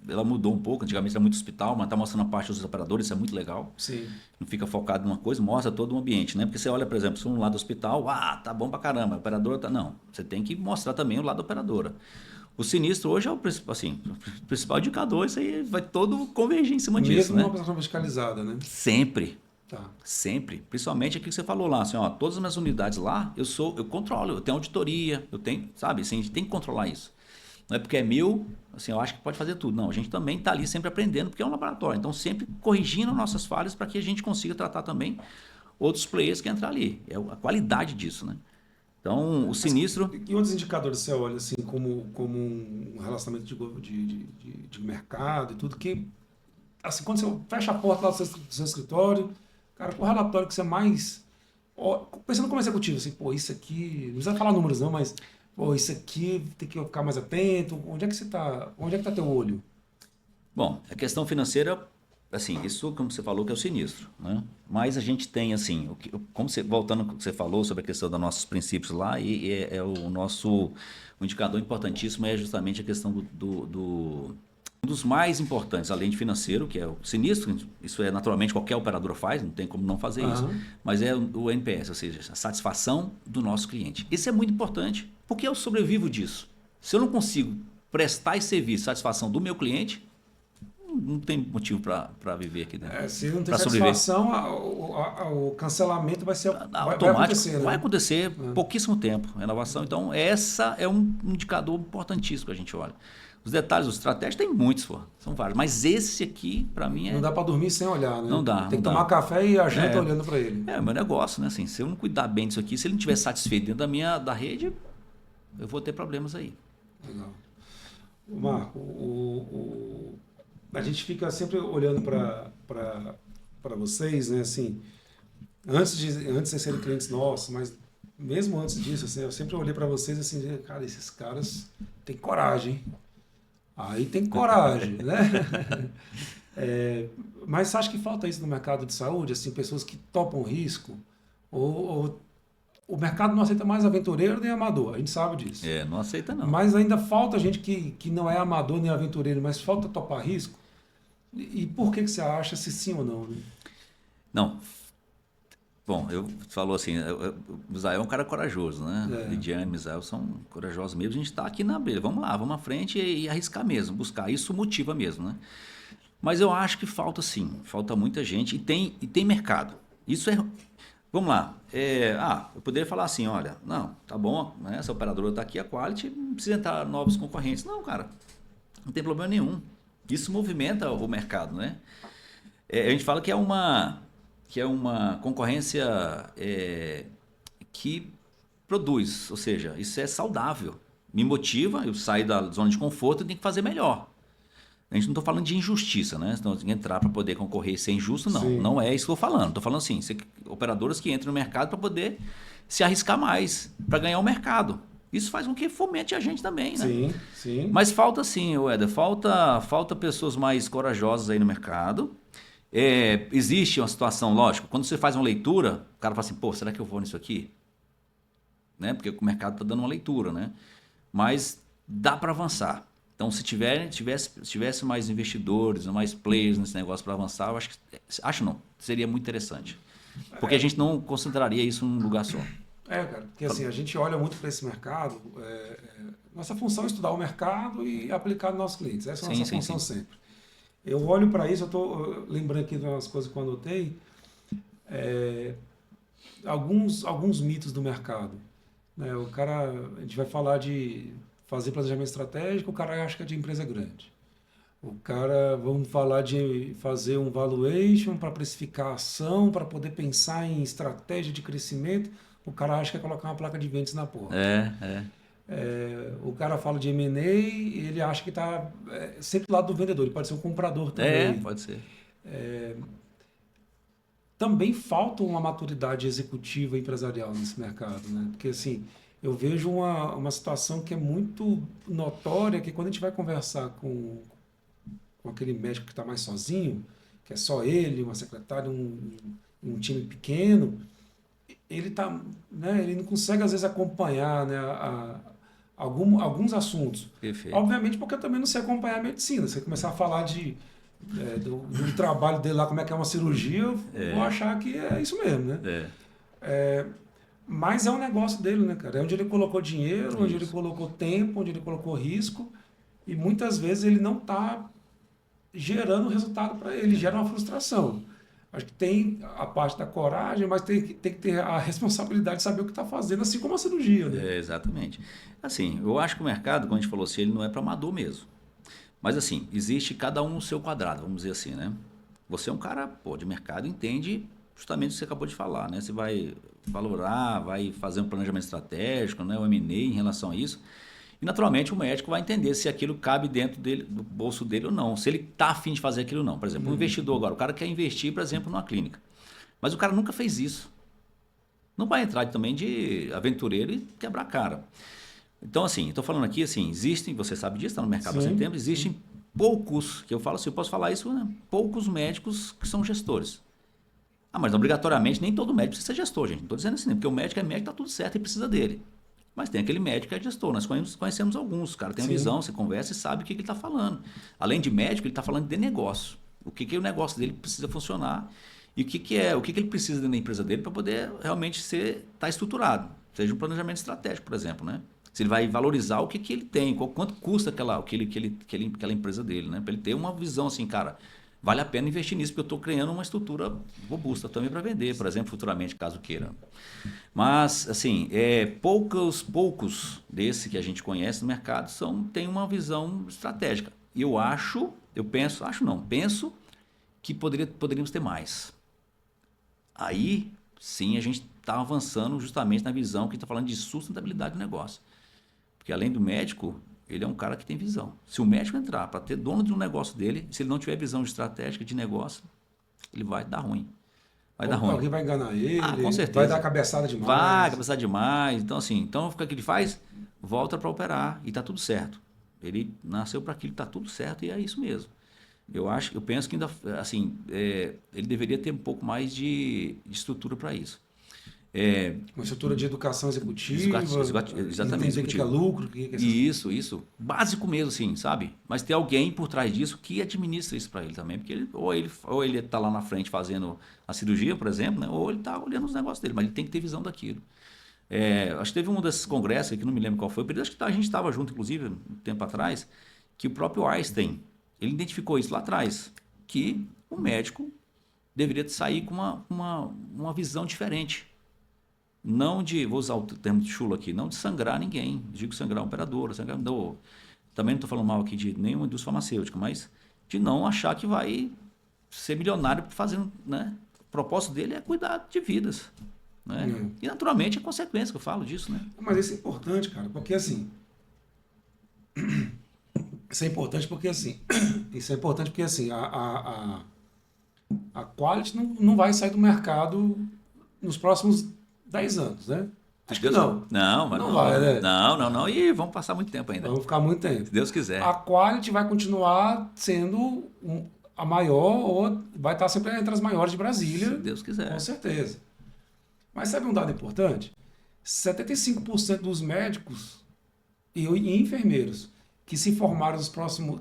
ela mudou um pouco, antigamente era muito hospital, mas está mostrando a parte dos operadores, isso é muito legal. Sim. Não fica focado numa coisa, mostra todo o ambiente, né? Porque você olha, por exemplo, se um lado do hospital, tá bom pra caramba, a operadora tá... Não, você tem que mostrar também o lado da operadora. O sinistro hoje é o principal, assim, o principal indicador, isso aí vai todo convergir em cima disso, Mesmo né? numa operação verticalizada, né? Sempre. Tá. Sempre. Principalmente aquilo que você falou lá, assim, ó, todas as minhas unidades lá, eu controlo, eu tenho auditoria, eu tenho, sabe, assim, a gente tem que controlar isso. Não é porque é meu, assim, eu acho que pode fazer tudo. Não, a gente também está ali sempre aprendendo, porque é um laboratório. Então, sempre corrigindo nossas falhas para que a gente consiga tratar também outros players que entram ali. É a qualidade disso, né? Então, o sinistro... E outros indicadores você olha, assim, como um relacionamento de mercado e tudo, que, assim, quando você fecha a porta lá do seu escritório, cara, qual relatório que você mais... Pensando como executivo, assim, pô, isso aqui... Não precisa falar números não, mas, pô, isso aqui tem que ficar mais atento. Onde é que você tá... Onde é que tá teu olho? Bom, a questão financeira, assim, isso como você falou que é o sinistro, né? Mas a gente tem, assim, voltando ao que você falou sobre a questão dos nossos princípios lá, e o nosso o indicador importantíssimo é justamente a questão um dos mais importantes, além de financeiro, que é o sinistro, isso é naturalmente qualquer operadora faz, não tem como não fazer isso, mas é o NPS, ou seja, a satisfação do nosso cliente. Isso é muito importante, porque eu sobrevivo disso. Se eu não consigo prestar esse serviço, satisfação do meu cliente, não tem motivo para viver aqui dentro. Se não tem satisfação, o cancelamento vai ser automático. Vai acontecer, né? Vai acontecer pouquíssimo tempo. Renovação. Então, essa é um indicador importantíssimo que a gente olha. Os detalhes, os estratégias, tem muitos, são vários. Mas esse aqui, para mim, Não dá para dormir sem olhar, né? Não dá. Tem que tomar café e a janta olhando para ele. É o meu negócio, né? Assim, se eu não cuidar bem disso aqui, se ele não estiver satisfeito dentro da rede, eu vou ter problemas aí. Legal. Marco, a gente fica sempre olhando para vocês, né? Assim, antes de serem clientes nossos, mas mesmo antes disso, assim, eu sempre olhei para vocês assim, cara, esses caras têm coragem, hein? Aí tem coragem, né? Mas você acha que falta isso no mercado de saúde? Assim, pessoas que topam risco? Ou o mercado não aceita mais aventureiro nem amador, a gente sabe disso. Não aceita não. Mas ainda falta gente que não é amador nem aventureiro, mas falta topar risco? E por que você acha se sim ou não? Né? Não. Bom, falou assim, o Israel é um cara corajoso, né? Lidiane e Israel são corajosos mesmo. A gente está aqui na beira. Vamos lá, vamos à frente e arriscar mesmo, buscar. Isso motiva mesmo, né? Mas eu acho que falta sim, falta muita gente e tem mercado. Isso é. Vamos lá. Eu poderia falar assim, olha, não, tá bom, né? Essa operadora está aqui, a Quality, não precisa entrar novos concorrentes. Não, cara, não tem problema nenhum. Isso movimenta o mercado, né? A gente fala que é uma concorrência que produz, ou seja, isso é saudável. Me motiva, eu saio da zona de conforto e tenho que fazer melhor. A gente não está falando de injustiça, né? Então, tem que entrar para poder concorrer e ser injusto, não. Sim. Não é isso que eu estou falando. Estou falando assim, operadoras que entram no mercado para poder se arriscar mais, para ganhar o mercado. Isso faz com que fomente a gente também, né? Sim, sim. Mas falta sim, Éder, falta pessoas mais corajosas aí no mercado. Existe uma situação, lógico, quando você faz uma leitura, o cara fala assim, pô, será que eu vou nisso aqui? Né? Porque o mercado está dando uma leitura, né? Mas dá para avançar. Então, se tivesse mais investidores, mais players nesse negócio para avançar, eu acho não, seria muito interessante. Porque a gente não concentraria isso num lugar só. Cara, porque assim, a gente olha muito para esse mercado, nossa função é estudar o mercado e aplicar nos nossos clientes, essa é a nossa função sempre. Eu olho para isso, eu estou lembrando aqui de umas coisas que eu anotei, alguns mitos do mercado. Né? A gente vai falar de fazer planejamento estratégico, o cara acha que é de empresa grande. Vamos falar de fazer um valuation para precificar a ação, para poder pensar em estratégia de crescimento, o cara acha que é colocar uma placa de vendas na porta. O cara fala de M&A, ele acha que está sempre do lado do vendedor, ele pode ser um comprador também. Pode ser. Também falta uma maturidade executiva empresarial nesse mercado, né? Porque assim, eu vejo uma situação que é muito notória, que quando a gente vai conversar com aquele médico que está mais sozinho, que é só ele, uma secretária, um time pequeno, ele não consegue às vezes acompanhar, né, alguns assuntos. Perfeito. Obviamente porque eu também não sei acompanhar a medicina. Se você começar a falar do trabalho dele lá, como é que é uma cirurgia, eu vou achar que é isso mesmo, né? Mas é um negócio dele, né, cara? É onde ele colocou dinheiro, onde ele colocou tempo, onde ele colocou risco, e muitas vezes ele não está gerando resultado para ele, gera uma frustração. Acho que tem a parte da coragem, mas tem que ter a responsabilidade de saber o que está fazendo, assim como a cirurgia, né? Exatamente. Assim, eu acho que o mercado, como a gente falou assim, ele não é para amador mesmo. Mas assim, existe cada um no seu quadrado, vamos dizer assim, né? Você é um cara, de mercado, entende justamente o que você acabou de falar, né? Você vai valorar, vai fazer um planejamento estratégico, né? O M&A em relação a isso. E naturalmente o médico vai entender se aquilo cabe dentro do bolso dele ou não, se ele está afim de fazer aquilo ou não. Por exemplo, um investidor agora, o cara quer investir, por exemplo, numa clínica. Mas o cara nunca fez isso. Não vai entrar também de aventureiro e quebrar a cara. Então, assim, estou falando aqui, assim, existem, você sabe disso, está no mercado há bastante tempo, existem poucos, que eu falo assim, eu posso falar isso, né? Poucos médicos que são gestores. Mas obrigatoriamente nem todo médico precisa ser gestor, gente. Não estou dizendo assim, porque o médico é médico, está tudo certo e precisa dele. Mas tem aquele médico que é gestor, nós conhecemos alguns, o cara tem uma visão, você conversa e sabe o que ele está falando. Além de médico, ele está falando de negócio. O que o negócio dele precisa funcionar e o que ele precisa dentro da empresa dele para poder realmente estar estruturado. Seja um planejamento estratégico, por exemplo, né? Se ele vai valorizar o que ele tem, quanto custa aquela empresa dele, né? Para ele ter uma visão assim, cara, vale a pena investir nisso, porque eu estou criando uma estrutura robusta também para vender, por exemplo, futuramente, caso queira. Mas, assim, poucos desses que a gente conhece no mercado têm uma visão estratégica. E penso que poderíamos ter mais. Aí, sim, a gente está avançando justamente na visão que está falando de sustentabilidade do negócio. Porque além do médico, ele é um cara que tem visão. Se o médico entrar para ter dono de um negócio dele, se ele não tiver visão estratégica de negócio, ele vai dar ruim. Alguém vai enganar ele, com certeza. vai dar cabeçada demais. Vai cabeçada demais. Então, assim, o que ele faz? Volta para operar e está tudo certo. Ele nasceu para aquilo, está tudo certo e é isso mesmo. Eu penso que ainda, assim, ele deveria ter um pouco mais de estrutura para isso. Uma estrutura de educação executiva, Exatamente. entender o que é lucro, o que é Isso. Básico mesmo, assim, sabe? Mas tem alguém por trás disso que administra isso para ele também. Porque ou ele está lá na frente fazendo a cirurgia, por exemplo, né? Ou ele está olhando os negócios dele, mas ele tem que ter visão daquilo. Acho que teve um desses congressos, que não me lembro qual foi, o período, acho que a gente estava junto, inclusive, um tempo atrás, que o próprio Einstein, ele identificou isso lá atrás, que o médico deveria sair com uma visão diferente. Não de, vou usar o termo de chulo aqui, não de sangrar ninguém. Digo sangrar um operador, também não estou falando mal aqui de nenhuma indústria farmacêutica, mas de não achar que vai ser milionário fazendo, né? O propósito dele é cuidar de vidas. Né? E naturalmente é consequência que eu falo disso, né? Mas isso é importante, cara, porque assim. Isso é importante porque assim, a Quality não vai sair do mercado nos próximos 10 anos, né? Acho que não. Não vai, né? Não. E vamos passar muito tempo ainda. Vamos ficar muito tempo. Se Deus quiser. A Quality vai continuar sendo a maior, ou vai estar sempre entre as maiores de Brasília. Se Deus quiser. Com certeza. Mas sabe um dado importante? 75% dos médicos e enfermeiros que se formaram nos próximos...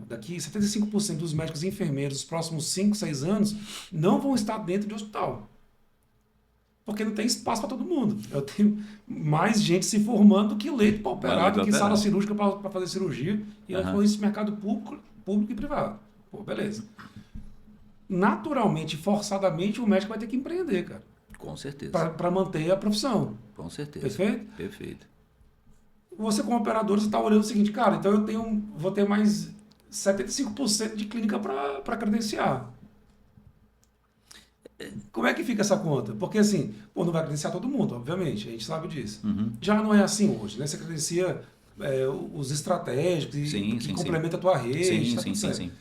Daqui 75% dos médicos e enfermeiros nos próximos 5, 6 anos não vão estar dentro de hospital. Porque não tem espaço para todo mundo. Eu tenho mais gente se formando do que leito para operar, do que sala cirúrgica para fazer cirurgia. E eu falo isso no mercado público e privado. Pô, beleza. Naturalmente, forçadamente, o médico vai ter que empreender, cara. Com certeza. Para manter a profissão. Com certeza. Perfeito? Perfeito. Você, como operador, você está olhando o seguinte, cara, então vou ter mais 75% de clínica para credenciar. Como é que fica essa conta? Porque assim, não vai credenciar todo mundo, obviamente, a gente sabe disso. Já não é assim hoje, né? Você credencia os estratégicos que complementa a tua rede. Sim.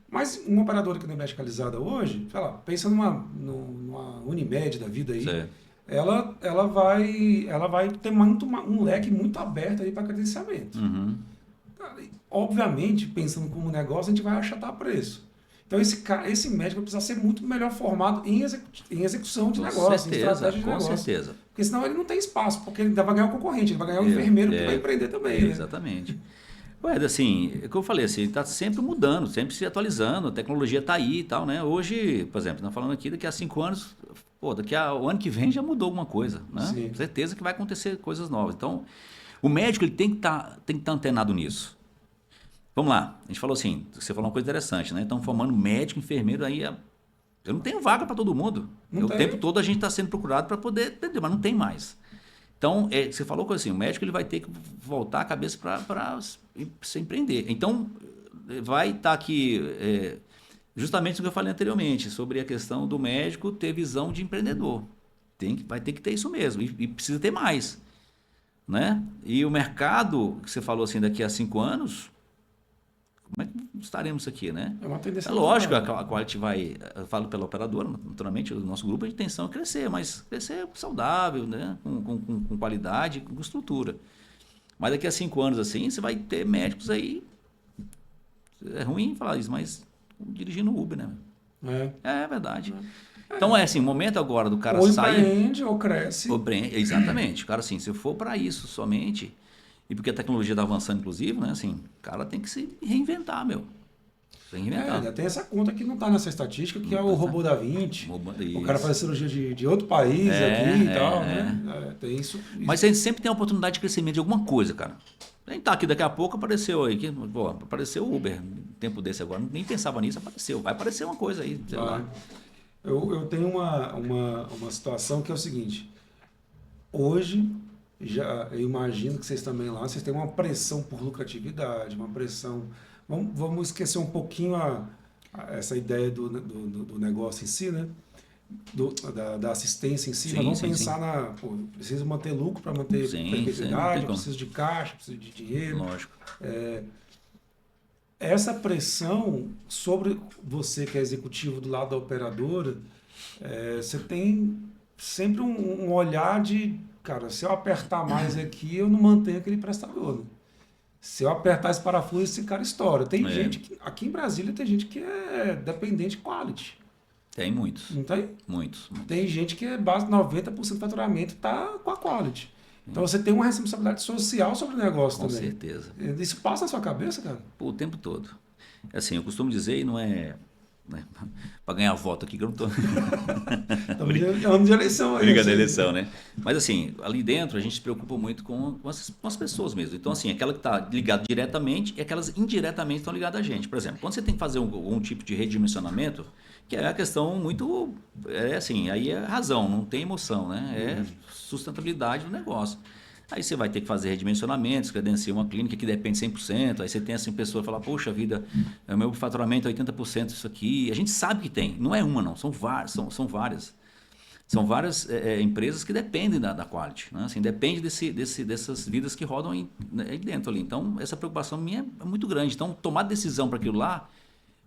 Mas uma operadora que não é medicalizada hoje, sei lá, pensa numa Unimed da vida aí, ela vai ter um leque muito aberto aí para credenciamento. Obviamente, pensando como negócio, a gente vai achatar preço. Então, esse médico precisa ser muito melhor formado em execução de negócio, em estratégia de negócio. Com certeza. Porque senão ele não tem espaço, porque ele vai ganhar um concorrente, ele vai ganhar um enfermeiro que vai empreender também. Exatamente. Assim, é o que eu falei, assim, ele está sempre mudando, sempre se atualizando, a tecnologia está aí e tal, né? Hoje, por exemplo, nós falando aqui, daqui a 5 anos, daqui a o ano que vem já mudou alguma coisa, né? Sim. Certeza que vai acontecer coisas novas. Então, o médico ele tem que estar antenado nisso. Vamos lá, a gente falou assim, você falou uma coisa interessante, né? Estão formando médico, enfermeiro, aí eu não tenho vaga para todo mundo. O tempo todo a gente está sendo procurado para poder atender, mas não tem mais. Então, você falou coisa assim, o médico ele vai ter que voltar a cabeça para se empreender. Então, vai estar aqui justamente o que eu falei anteriormente, sobre a questão do médico ter visão de empreendedor. Vai ter que ter isso mesmo, e precisa ter mais. Né? E o mercado, que você falou assim, daqui a 5 anos... Como é que estaremos aqui, né? É uma tendência. Lógico, a Quality vai, eu falo pela operadora, naturalmente, o nosso grupo de intenção é crescer, mas crescer saudável, né? Com qualidade, com estrutura. Mas daqui a 5 anos, assim, você vai ter médicos aí, é ruim falar isso, mas dirigindo Uber, né? É verdade. Então, assim, o momento agora do cara sair... Ou empreende ou cresce. Exatamente. O cara, assim, se for para isso somente... E porque a tecnologia está avançando, inclusive, né? Assim, o cara tem que se reinventar, meu. Ainda tem essa conta que não está nessa estatística, que é o robô da Vinci. O cara faz cirurgia de outro país aqui e tal, né? Tem isso. Mas a gente sempre tem a oportunidade de crescimento de alguma coisa, cara. A gente tá aqui, daqui a pouco apareceu aí, apareceu o Uber, um tempo desse agora, nem pensava nisso, apareceu. Vai aparecer uma coisa aí, sei lá. Eu tenho uma situação que é o seguinte. Hoje... eu imagino que vocês também lá, vocês têm uma pressão por lucratividade, uma pressão... Vamos esquecer um pouquinho essa ideia do negócio em si, né? Da assistência em si, mas vamos pensar preciso manter lucro para manter perpetuidade, preciso de caixa, preciso de dinheiro. Lógico. Essa pressão sobre você que é executivo do lado da operadora, você tem sempre um olhar de... Cara, se eu apertar mais aqui, eu não mantenho aquele prestador. Né? Se eu apertar esse parafuso, esse cara estoura. Tem gente que... Aqui em Brasília tem gente que é dependente de quality. Tem muitos. Não tem? Muitos. Tem gente que é base 90% do faturamento está com a quality. Então você tem uma responsabilidade social sobre o negócio Com também. certeza. Isso passa na sua cabeça, cara? Pô, o tempo todo. Assim, eu costumo dizer, e não é, né, para ganhar voto aqui, que eu não estou. É ano de eleição aí. Briga da eleição, né? Mas assim, ali dentro a gente se preocupa muito com as pessoas mesmo. Então, assim, aquela que está ligada diretamente e aquelas indiretamente estão ligadas a gente. Por exemplo, quando você tem que fazer algum tipo de redimensionamento, que é a questão muito. É assim, aí é razão, não tem emoção, né? É sustentabilidade do negócio. Aí você vai ter que fazer redimensionamentos, credenciar uma clínica que depende 100%. Aí você tem assim, pessoa que fala, poxa vida, o meu faturamento é 80% isso aqui. A gente sabe que tem, não é uma não, são várias. São várias empresas que dependem da quality, né? Assim, depende dessas vidas que rodam aí dentro ali. Então, essa preocupação minha é muito grande. Então, tomar decisão para aquilo lá,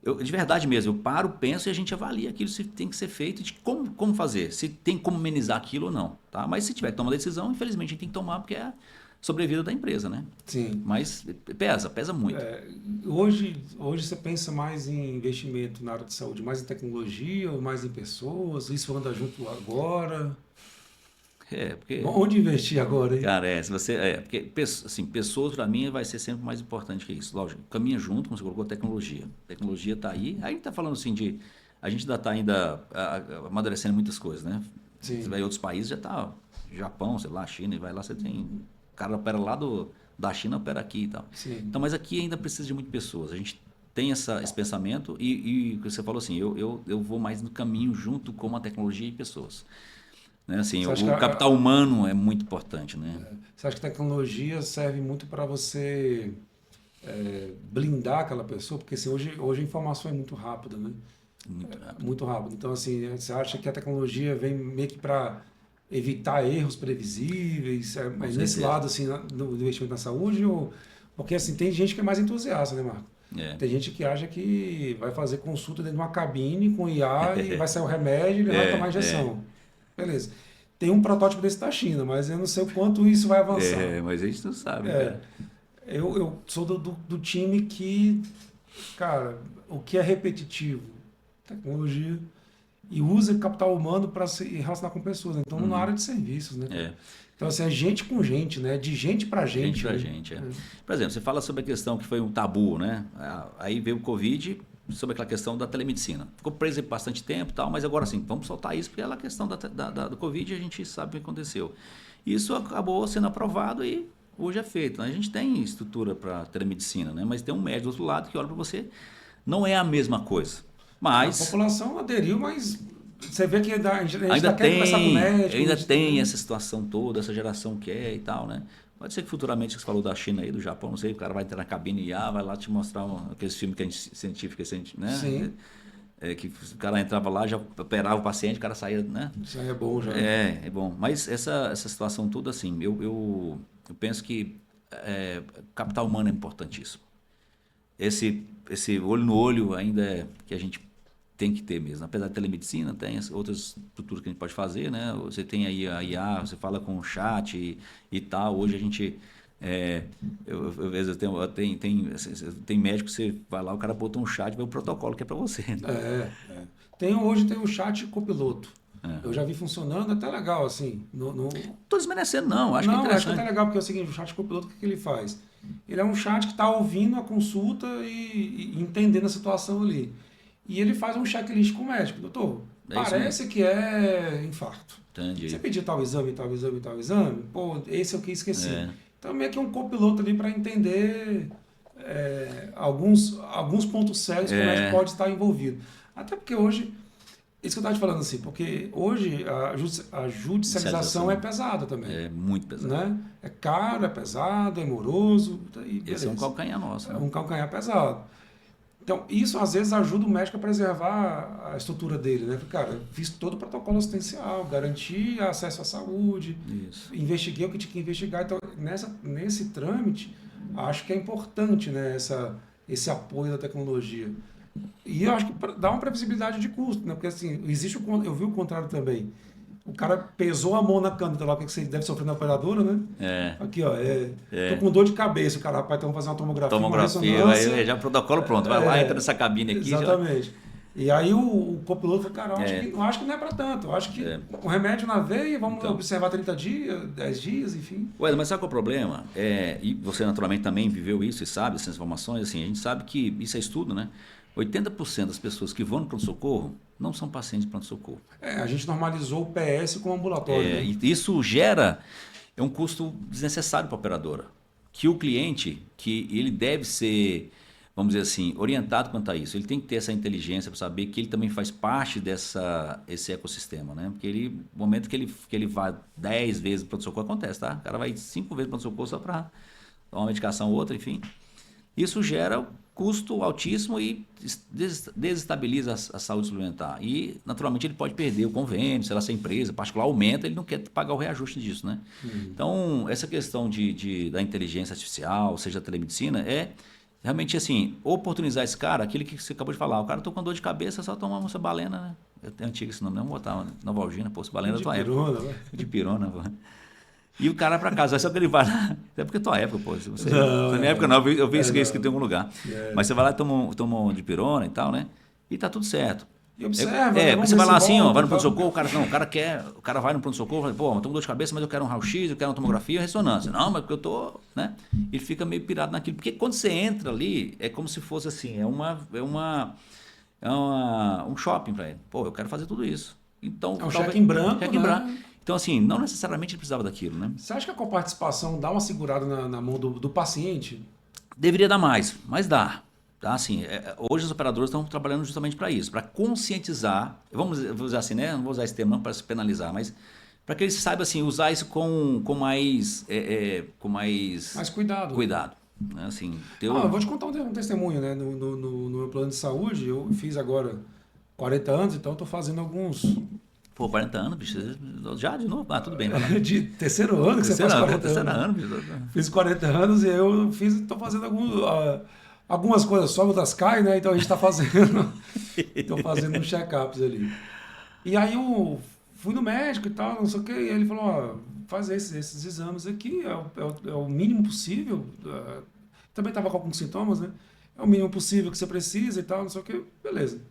de verdade mesmo, eu paro, penso e a gente avalia aquilo se tem que ser feito e de como fazer, se tem como amenizar aquilo ou não. Tá? Mas se tiver que tomar decisão, infelizmente a gente tem que tomar porque é a sobrevida da empresa, né? Sim. Mas pesa muito. Hoje você pensa mais em investimento na área de saúde, mais em tecnologia ou mais em pessoas? Isso anda junto agora? Porque... Onde investir agora, hein? Cara, se você... porque assim, pessoas para mim vai ser sempre mais importante que isso. Lógico, caminha junto, como você colocou, tecnologia. A tecnologia está aí. Aí a gente está falando assim de... A gente ainda amadurecendo muitas coisas, né? Sim. Você vai em outros países, já está... Japão, sei lá, China, e vai lá, você tem... O cara opera lá da China, opera aqui e tal. Sim. Então, mas aqui ainda precisa de muitas pessoas. A gente tem esse pensamento e você falou assim, eu vou mais no caminho junto com a tecnologia e pessoas. Né? Assim, o capital humano é muito importante. Né? Você acha que a tecnologia serve muito para você blindar aquela pessoa? Porque assim, hoje a informação é muito rápida, né? Muito rápido. Então, assim, você acha que a tecnologia vem meio que para evitar erros previsíveis? Mas nesse lado, assim, do investimento na saúde? Porque, assim, tem gente que é mais entusiasta, né, Marco? Tem gente que acha que vai fazer consulta dentro de uma cabine com IA e vai sair o remédio e ele vai tomar injeção. Beleza. Tem um protótipo desse da China, mas eu não sei o quanto isso vai avançar. Mas a gente não sabe. Eu sou do time que, cara, o que é repetitivo? Tecnologia. E usa capital humano para se relacionar com pessoas. Então, na área de serviços, né? Então, assim, é gente com gente, né? De gente para gente. Gente para gente, Por exemplo, você fala sobre a questão que foi um tabu, né? Aí veio o Covid, sobre aquela questão da telemedicina. Ficou preso bastante tempo e tal, mas agora sim, vamos soltar isso, porque a questão do Covid a gente sabe o que aconteceu. Isso acabou sendo aprovado e hoje é feito. A gente tem estrutura para telemedicina, né? Mas tem um médico do outro lado que olha para você. Não é a mesma coisa. Mas... A população aderiu, mas você vê que a gente ainda quer conversar com o médico. Ainda tem essa situação toda, essa geração quer e tal, né? Pode ser que futuramente, você falou da China aí, do Japão, não sei, o cara vai entrar na cabine e vai lá te mostrar aqueles filmes que a gente, científicos, né? Sim. Que o cara entrava lá, já operava o paciente, o cara saía, né? Isso aí é bom já. É bom. Mas essa situação toda, assim, eu penso que capital humano é importantíssimo. Esse olho no olho ainda é que a gente tem que ter mesmo. Apesar da telemedicina, tem outras estruturas que a gente pode fazer, né? Você tem aí a IA, você fala com o chat e tal. Hoje a gente... tem médico que você vai lá, o cara botou um chat, vê o protocolo que é para você. Né? Hoje tem o chat copiloto. Eu já vi funcionando, até legal, assim. Estou desmerecendo, não. Acho que é interessante. Acho que é até legal, porque é o seguinte, o chat copiloto, o que ele faz? Ele é um chat que está ouvindo a consulta e entendendo a situação ali. E ele faz um checklist com o médico. Doutor, parece que é infarto. Entendi. Você pediu tal exame, tal exame, tal exame? Pô, esse eu que esqueci. Então, meio que um copiloto ali para entender alguns pontos sérios que o médico pode estar envolvido. Até porque hoje, isso que eu estava te falando assim, porque hoje a judicialização é pesada também. É muito pesada. Né? É caro, é pesado, é moroso. Esse é um calcanhar nosso. É um calcanhar pesado. Então, isso às vezes ajuda o médico a preservar a estrutura dele, né? Porque, cara, eu fiz todo o protocolo assistencial, garanti acesso à saúde, investiguei o que tinha que investigar. Então, nesse trâmite, acho que é importante, né, esse apoio da tecnologia. E eu acho que dá uma previsibilidade de custo, né? Porque, assim, eu vi o contrário também. O cara pesou a mão na câmera lá, que você deve sofrer na operadora, né? Aqui, ó, tô com dor de cabeça, o cara, rapaz, então vamos fazer uma tomografia, aí já protocolo pronto, vai lá, entra nessa cabine aqui. Exatamente. E aí o copiloto falou, cara, eu acho que não é para tanto. Eu acho que o remédio na veia, vamos observar 30 dias, 10 dias, enfim. Ué, mas sabe qual é o problema? E você naturalmente também viveu isso e sabe essas informações, assim, a gente sabe que isso é estudo, né? 80% das pessoas que vão no pronto-socorro não são pacientes de pronto-socorro. A gente normalizou o PS como ambulatório. Né? E isso gera um custo desnecessário para a operadora. Que o cliente, que ele deve ser, vamos dizer assim, orientado quanto a isso. Ele tem que ter essa inteligência para saber que ele também faz parte esse ecossistema, né? Porque no momento que ele vai 10 vezes para o pronto-socorro, acontece, tá? O cara vai 5 vezes para o pronto-socorro só para tomar uma medicação ou outra, enfim. Isso gera custo altíssimo e desestabiliza a saúde suplementar. E, naturalmente, ele pode perder o convênio, se essa empresa particular aumenta, ele não quer pagar o reajuste disso, né? Então, essa questão da inteligência artificial, seja a telemedicina, é realmente assim, oportunizar esse cara, aquele que você acabou de falar, o cara tá com dor de cabeça, só toma uma balena, né? É antigo esse nome, não vou botar Novalgina, pô, balena da tua época. De pirona, pô. E o cara para casa, só que ele vai lá. É porque é tua época, pô. Na minha época não, eu vi isso que tem em algum lugar. Mas você vai lá e toma um de pirona e tal, né? E tá tudo certo. E observa. Porque você vai lá assim, ó, vai no pronto-socorro, o cara vai no pronto-socorro, fala, pô, eu tô com dor de cabeça, mas eu quero um raio-x, eu quero uma tomografia e ressonância. Não, mas porque eu tô, né? Ele fica meio pirado naquilo. Porque quando você entra ali, é como se fosse assim, um shopping para ele. Pô, eu quero fazer tudo isso. Então, é um cheque em branco, cheque em branco. Então, assim, não necessariamente ele precisava daquilo, né? Você acha que a coparticipação dá uma segurada na mão do paciente? Deveria dar mais, mas dá. Tá? Assim, hoje os operadores estão trabalhando justamente para isso, para conscientizar, vou usar assim, né? Não vou usar esse termo não para se penalizar, mas para que eles saibam assim, usar isso com mais cuidado. Cuidado. Né? Assim, eu vou te contar um testemunho, né? No meu plano de saúde, eu fiz agora 40 anos, então estou fazendo alguns... Pô, 40 anos, bicho, já de novo? Ah, tudo bem. De terceiro ano que você faz 40 anos. Bicho. Fiz 40 anos e eu estou fazendo algumas coisas, só outras caem, né? Então a gente está fazendo, uns check-ups ali. E aí eu fui no médico e tal, não sei o que, e ele falou, ó, faz esses exames aqui, é o mínimo possível. Também estava com alguns sintomas, né? É o mínimo possível que você precisa e tal, não sei o que, beleza.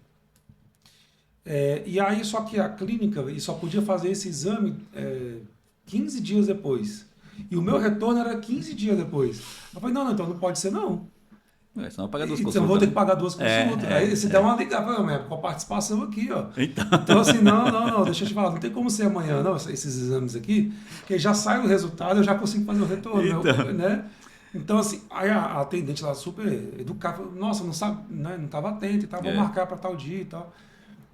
E aí, só que a clínica só podia fazer esse exame 15 dias depois. E o meu retorno era 15 dias depois. Eu falei, não, então não pode ser não. Senão eu pagar 2 consultas. Então eu vou ter que pagar 2 consultas. Aí você dá uma ligada, com a participação aqui, ó. Então assim, não, deixa eu te falar, não tem como ser amanhã, não, esses exames aqui, porque já sai o resultado, eu já consigo fazer o retorno, né? Então, assim, aí a atendente lá super educada, falou, nossa, não sabe, né? Não estava atenta e tal, vou marcar para tal dia e tal.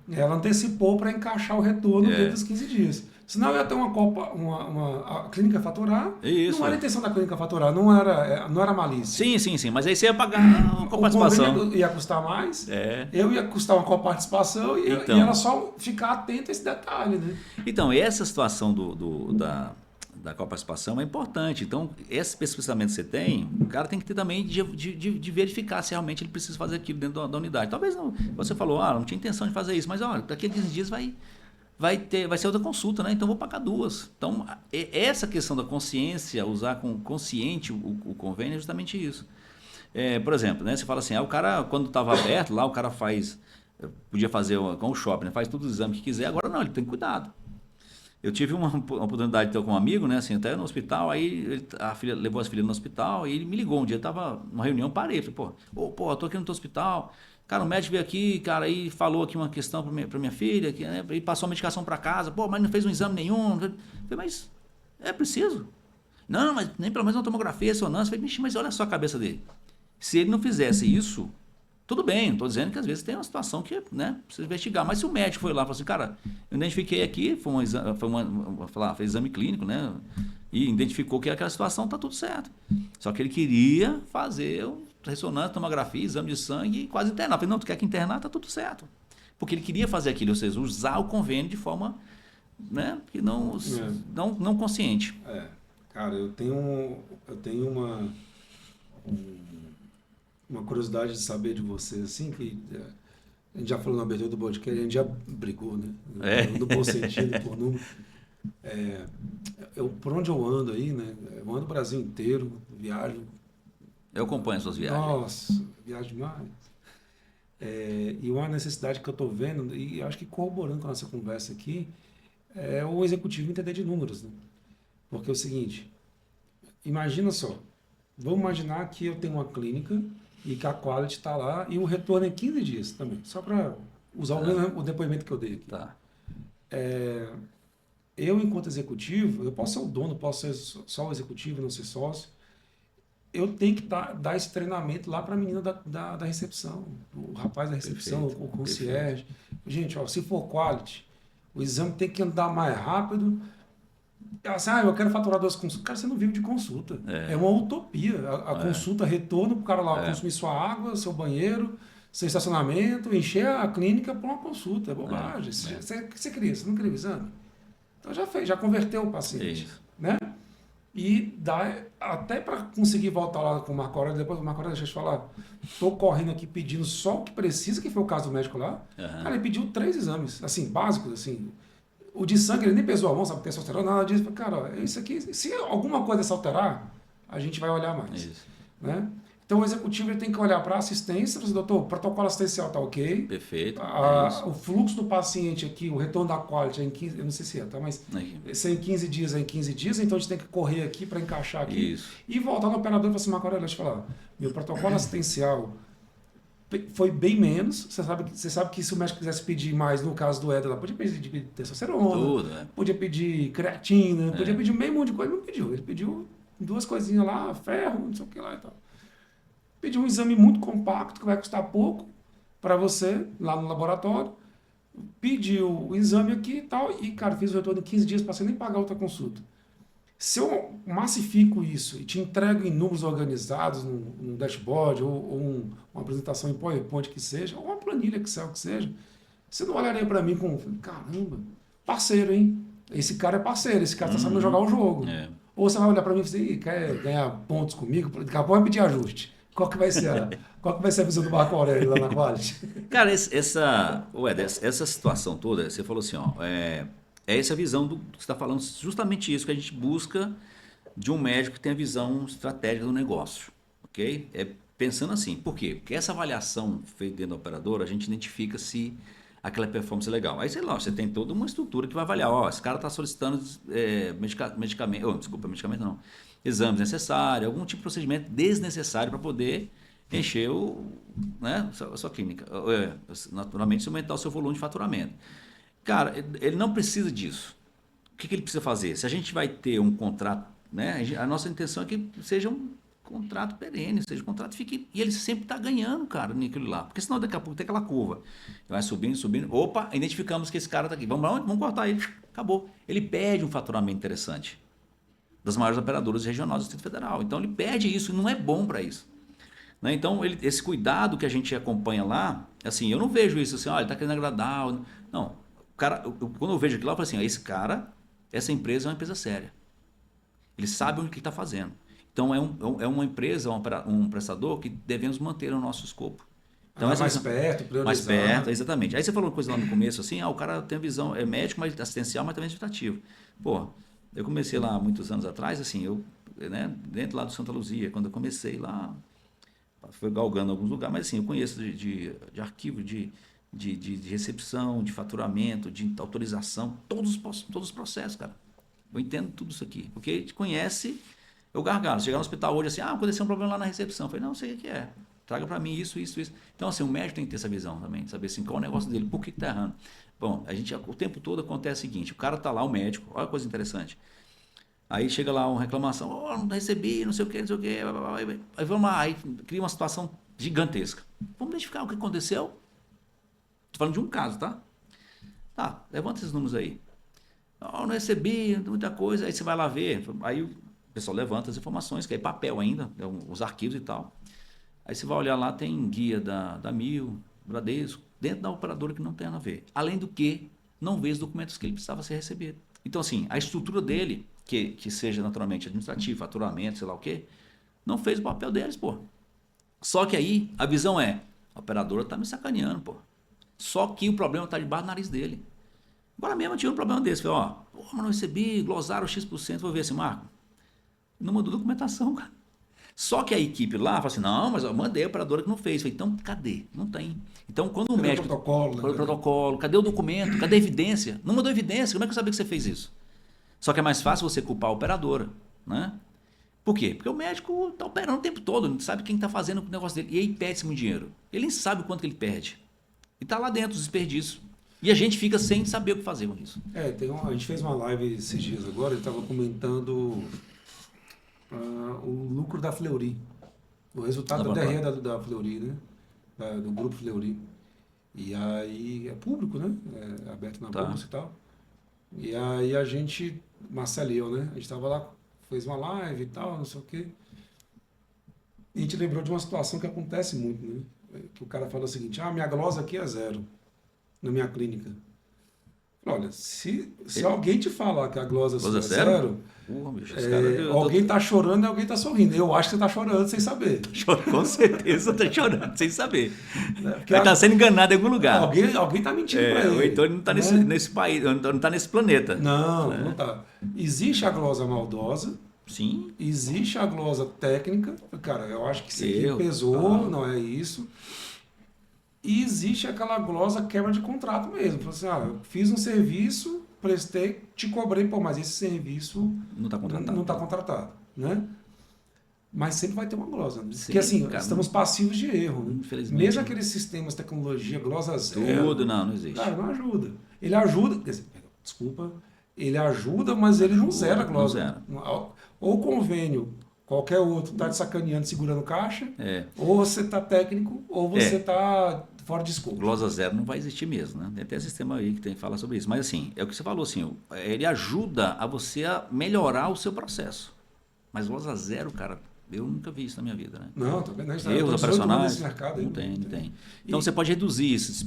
Ela antecipou para encaixar o retorno dentro dos 15 dias. Senão ia ter a clínica faturar. Isso, não era a intenção da clínica faturar, não era malícia. Sim. Mas aí você ia pagar com participação. O ia custar mais, eu ia custar uma coparticipação e ela só ficar atenta a esse detalhe. Né? Então, essa situação da coparticipação é importante. Então, esse pesquisamento que você tem, o cara tem que ter também de verificar se realmente ele precisa fazer aquilo dentro da unidade. Talvez não, você falou, não tinha intenção de fazer isso, mas olha, daqui a 15 dias vai ser outra consulta, né? Então vou pagar 2. Então, essa questão da consciência, usar consciente o convênio é justamente isso. Por exemplo, né? Você fala assim, o cara, quando estava aberto, lá o cara podia fazer com o shopping, né? Faz todos os exames que quiser, agora não, ele tem cuidado. Eu tive uma oportunidade de ter com um amigo, né, assim, até no hospital, aí a filha levou as filhas no hospital e ele me ligou um dia, eu estava numa reunião, parei, falei, pô, eu tô aqui no teu hospital, cara, o médico veio aqui, cara, aí falou aqui uma questão para minha filha, que, né, e passou a medicação para casa, pô, mas não fez um exame nenhum, eu falei, mas é preciso? Não, mas nem pelo menos uma tomografia, ressonância, eu falei, mas olha só a cabeça dele, se ele não fizesse isso, tudo bem, não estou dizendo que às vezes tem uma situação que, né, precisa investigar. Mas se o médico foi lá e falou assim, cara, eu identifiquei aqui, fez exame clínico, né, e identificou que aquela situação está tudo certo. Só que ele queria fazer ressonância, tomografia, exame de sangue e quase internar. Eu falei, não, tu quer que internar, está tudo certo. Porque ele queria fazer aquilo, ou seja, usar o convênio de forma, né, que não consciente. Cara, eu tenho uma curiosidade de saber de você, assim, que a gente já falou na abertura do podcast, a gente já brigou, né? No bom sentido, por número. Por onde eu ando aí, né? Eu ando o Brasil inteiro, viajo. Eu acompanho as suas viagens. Nossa, viajo demais. E uma necessidade que eu estou vendo, e acho que corroborando com a nossa conversa aqui, é o executivo entender de números, né? Porque é o seguinte, imagina só, vamos imaginar que eu tenho uma clínica e que a quality está lá e o retorno é 15 dias também, só para usar Tá, o depoimento que eu dei aqui. tá. Eu, enquanto executivo, eu posso ser o dono, posso ser só o executivo, não ser sócio, eu tenho que dar esse treinamento lá para a menina da recepção, o rapaz da recepção, Perfeito, o perfeito. concierge. Gente, ó, se for quality, o exame tem que andar mais rápido. Assim, eu quero faturar 2 consultas. Cara, você não vive de consulta. É uma utopia. A É, consulta, retorno para o cara lá é, consumir sua água, seu banheiro, seu estacionamento, encher a clínica para uma consulta. É bobagem. é. Você queria, você não queria o exame? Então já fez, já converteu o É paciente. isso. Né? E dá até para conseguir voltar lá com o Marco Aurélio, depois o Marco Aurélio, deixa eu te falar, estou correndo aqui pedindo só o que precisa, que foi o caso do médico lá. Aham. Cara, ele pediu 3 exames, assim, básicos, assim. O de sangue, ele nem pesou a mão, sabe, testosterona, nada disso. Cara, ó, isso aqui, se alguma coisa se alterar, a gente vai olhar É mais. isso. Né? Então, o executivo ele tem que olhar para a assistência, dizer, doutor, o protocolo assistencial está ok, Perfeito. É isso. o fluxo do paciente aqui, o retorno da quality é em 15, eu não sei se é, tá? Mas se é em 15 dias, é em 15 dias, então a gente tem que correr aqui para encaixar aqui Isso. e voltar no operador e falar assim, Marco Aurélio, deixa eu falar, meu protocolo assistencial foi bem menos, você sabe que se o médico quisesse pedir mais, no caso do Éder, podia pedir testosterona, Tudo, né? podia pedir creatina, podia É. pedir meio monte de coisa, não pediu, ele pediu 2 coisinhas lá, ferro, não sei o que lá e tal. Pediu um exame muito compacto, que vai custar pouco para você, lá no laboratório. Pediu o exame aqui e tal, e, cara, fiz o retorno em 15 dias para você nem pagar outra consulta. Se eu massifico isso e te entrego em números organizados, num dashboard, ou uma apresentação em PowerPoint que seja, ou uma planilha Excel que seja, você não olharia para mim com, caramba, parceiro, hein? Esse cara é parceiro, esse cara está sabendo jogar o jogo. É. Ou você vai olhar para mim e dizer, "Ih, quer ganhar pontos comigo? Daqui a pouco vai pedir ajuste. Qual que vai ser a visão do Marco Aurélio lá na Quality? Cara, essa situação toda, você falou assim, ó, é essa visão do que você está falando, justamente isso que a gente busca de um médico que tem a visão estratégica do negócio, ok? É pensando assim, por quê? Porque essa avaliação feita dentro da operadora, a gente identifica se aquela performance é legal. Aí, sei lá, você tem toda uma estrutura que vai avaliar, ó, esse cara está solicitando medicamento, desculpa, medicamento não, exames necessários, algum tipo de procedimento desnecessário para poder encher a sua clínica. Naturalmente, se aumentar o seu volume de faturamento. Cara, ele não precisa disso. O que ele precisa fazer? Se a gente vai ter um contrato, né? A nossa intenção é que seja um contrato perene, seja um contrato que fique. E ele sempre está ganhando, cara, naquilo lá. Porque senão daqui a pouco tem aquela curva. Vai subindo, subindo. Opa, identificamos que esse cara está aqui. Vamos lá, vamos cortar ele. Acabou. Ele perde um faturamento interessante das maiores operadoras regionais do Distrito Federal. Então ele perde isso e não é bom para isso. Né? Então, esse cuidado que a gente acompanha lá, assim, eu não vejo isso assim, ele está querendo agradar. Não, o cara, quando eu vejo aquilo lá, eu falo assim, esse cara, essa empresa é uma empresa séria. Ele sabe o que está fazendo. Então, é uma empresa, um prestador que devemos manter no nosso escopo. Então, essa Mais visão, perto, mais perto, priorizar. exatamente. Aí você falou uma coisa lá no começo, assim, o cara tem a visão, é médico, mas assistencial, mas também administrativo. Pô, eu comecei lá há muitos anos atrás, assim, dentro lá do Santa Luzia, quando eu comecei lá, foi galgando em alguns lugares, mas assim, eu conheço de arquivo, de recepção, de faturamento, de autorização, todos os processos, cara. Eu entendo tudo isso aqui, porque a gente conhece o gargalo. Chegar no hospital hoje assim, aconteceu um problema lá na recepção. Eu falei, não sei o que é. Traga para mim isso, isso, isso. Então, assim, o médico tem que ter essa visão também, saber assim, qual é o negócio dele, por que está errando. Bom, o tempo todo acontece o seguinte, o cara está lá, o médico, olha que coisa interessante. Aí chega lá uma reclamação, não recebi, não sei o que, não sei o que. Aí vamos lá, aí cria uma situação gigantesca. Vamos identificar o que aconteceu. Estou falando de um caso, tá? Tá, levanta esses números aí. Não recebi, muita coisa. Aí você vai lá ver. Aí o pessoal levanta as informações, que é papel ainda, os arquivos e tal. Aí você vai olhar lá, tem guia da Mil, Bradesco, dentro da operadora que não tem nada a ver. Além do que, não vê os documentos que ele precisava ser recebido. Então, assim, a estrutura dele, que seja naturalmente administrativo, faturamento, sei lá o quê, não fez o papel deles, pô. Só que aí a visão é, a operadora tá me sacaneando, pô. Só que o problema tá debaixo do nariz dele. Agora mesmo eu tinha um problema desse. Falei, mas não recebi, glosaram X%, vou ver esse Marco. Não mandou documentação, cara. Só que a equipe lá fala assim, não, mas eu mandei a operadora que não fez. Eu falei, então, cadê? Não tem. Então, quando o Cadê o médico... protocolo, Cadê o né? protocolo? Cadê o documento? Cadê a evidência? Não mandou evidência. Como é que eu sabia que você fez isso? Só que é mais fácil você culpar a operadora, né? Por quê? Porque o médico está operando o tempo todo, não sabe quem está fazendo o negócio dele. E aí perde-se muito dinheiro. Ele nem sabe o quanto que ele perde. E está lá dentro, os desperdícios. E a gente fica sem saber o que fazer com isso. A gente fez uma live esses dias agora, ele estava comentando o lucro da Fleury, o resultado da DRE da Fleury, né? Do grupo Fleury. E aí é público, né? É aberto na bolsa e tal. E aí a gente, Marcelo e eu, né? A gente estava lá, fez uma live e tal, não sei o quê. E a gente lembrou de uma situação que acontece muito, né? Que o cara fala o seguinte, minha glosa aqui é 0 na minha clínica. Olha, se alguém te falar que a glosa sua é 0, alguém está chorando e alguém está sorrindo. Eu acho que você está chorando sem saber. Com certeza está chorando sem saber. Ele está sendo enganado em algum lugar. Alguém está mentindo para ele. Ou então ele não está nesse país, não está nesse planeta. Não está. Existe a glosa maldosa. Sim. Existe a glosa técnica. Cara, eu acho que isso aqui pesou, não é isso. E existe aquela glosa quebra de contrato mesmo. Assim, eu fiz um serviço, prestei, te cobrei, mas esse serviço não está contratado. Não está contratado, né? Mas sempre vai ter uma glosa. Né? Porque assim, cara, estamos passivos de erro. Né? Infelizmente. Mesmo aqueles sistemas de tecnologia, glosa 0. Tudo não existe. Cara, não ajuda. Ele ajuda, desculpa, ele ajuda, mas ele não zera a glosa. Ou convênio, qualquer outro está te sacaneando, segurando caixa, ou você está técnico, ou você está fora de escopo. Glosa 0 não vai existir mesmo, né? Tem até sistema aí que fala sobre isso. Mas assim, é o que você falou, assim, ele ajuda a você a melhorar o seu processo. Mas glosa 0, cara, eu nunca vi isso na minha vida, né? Não, também não. Erros operacionais, mercado não tem. Então você pode reduzir esse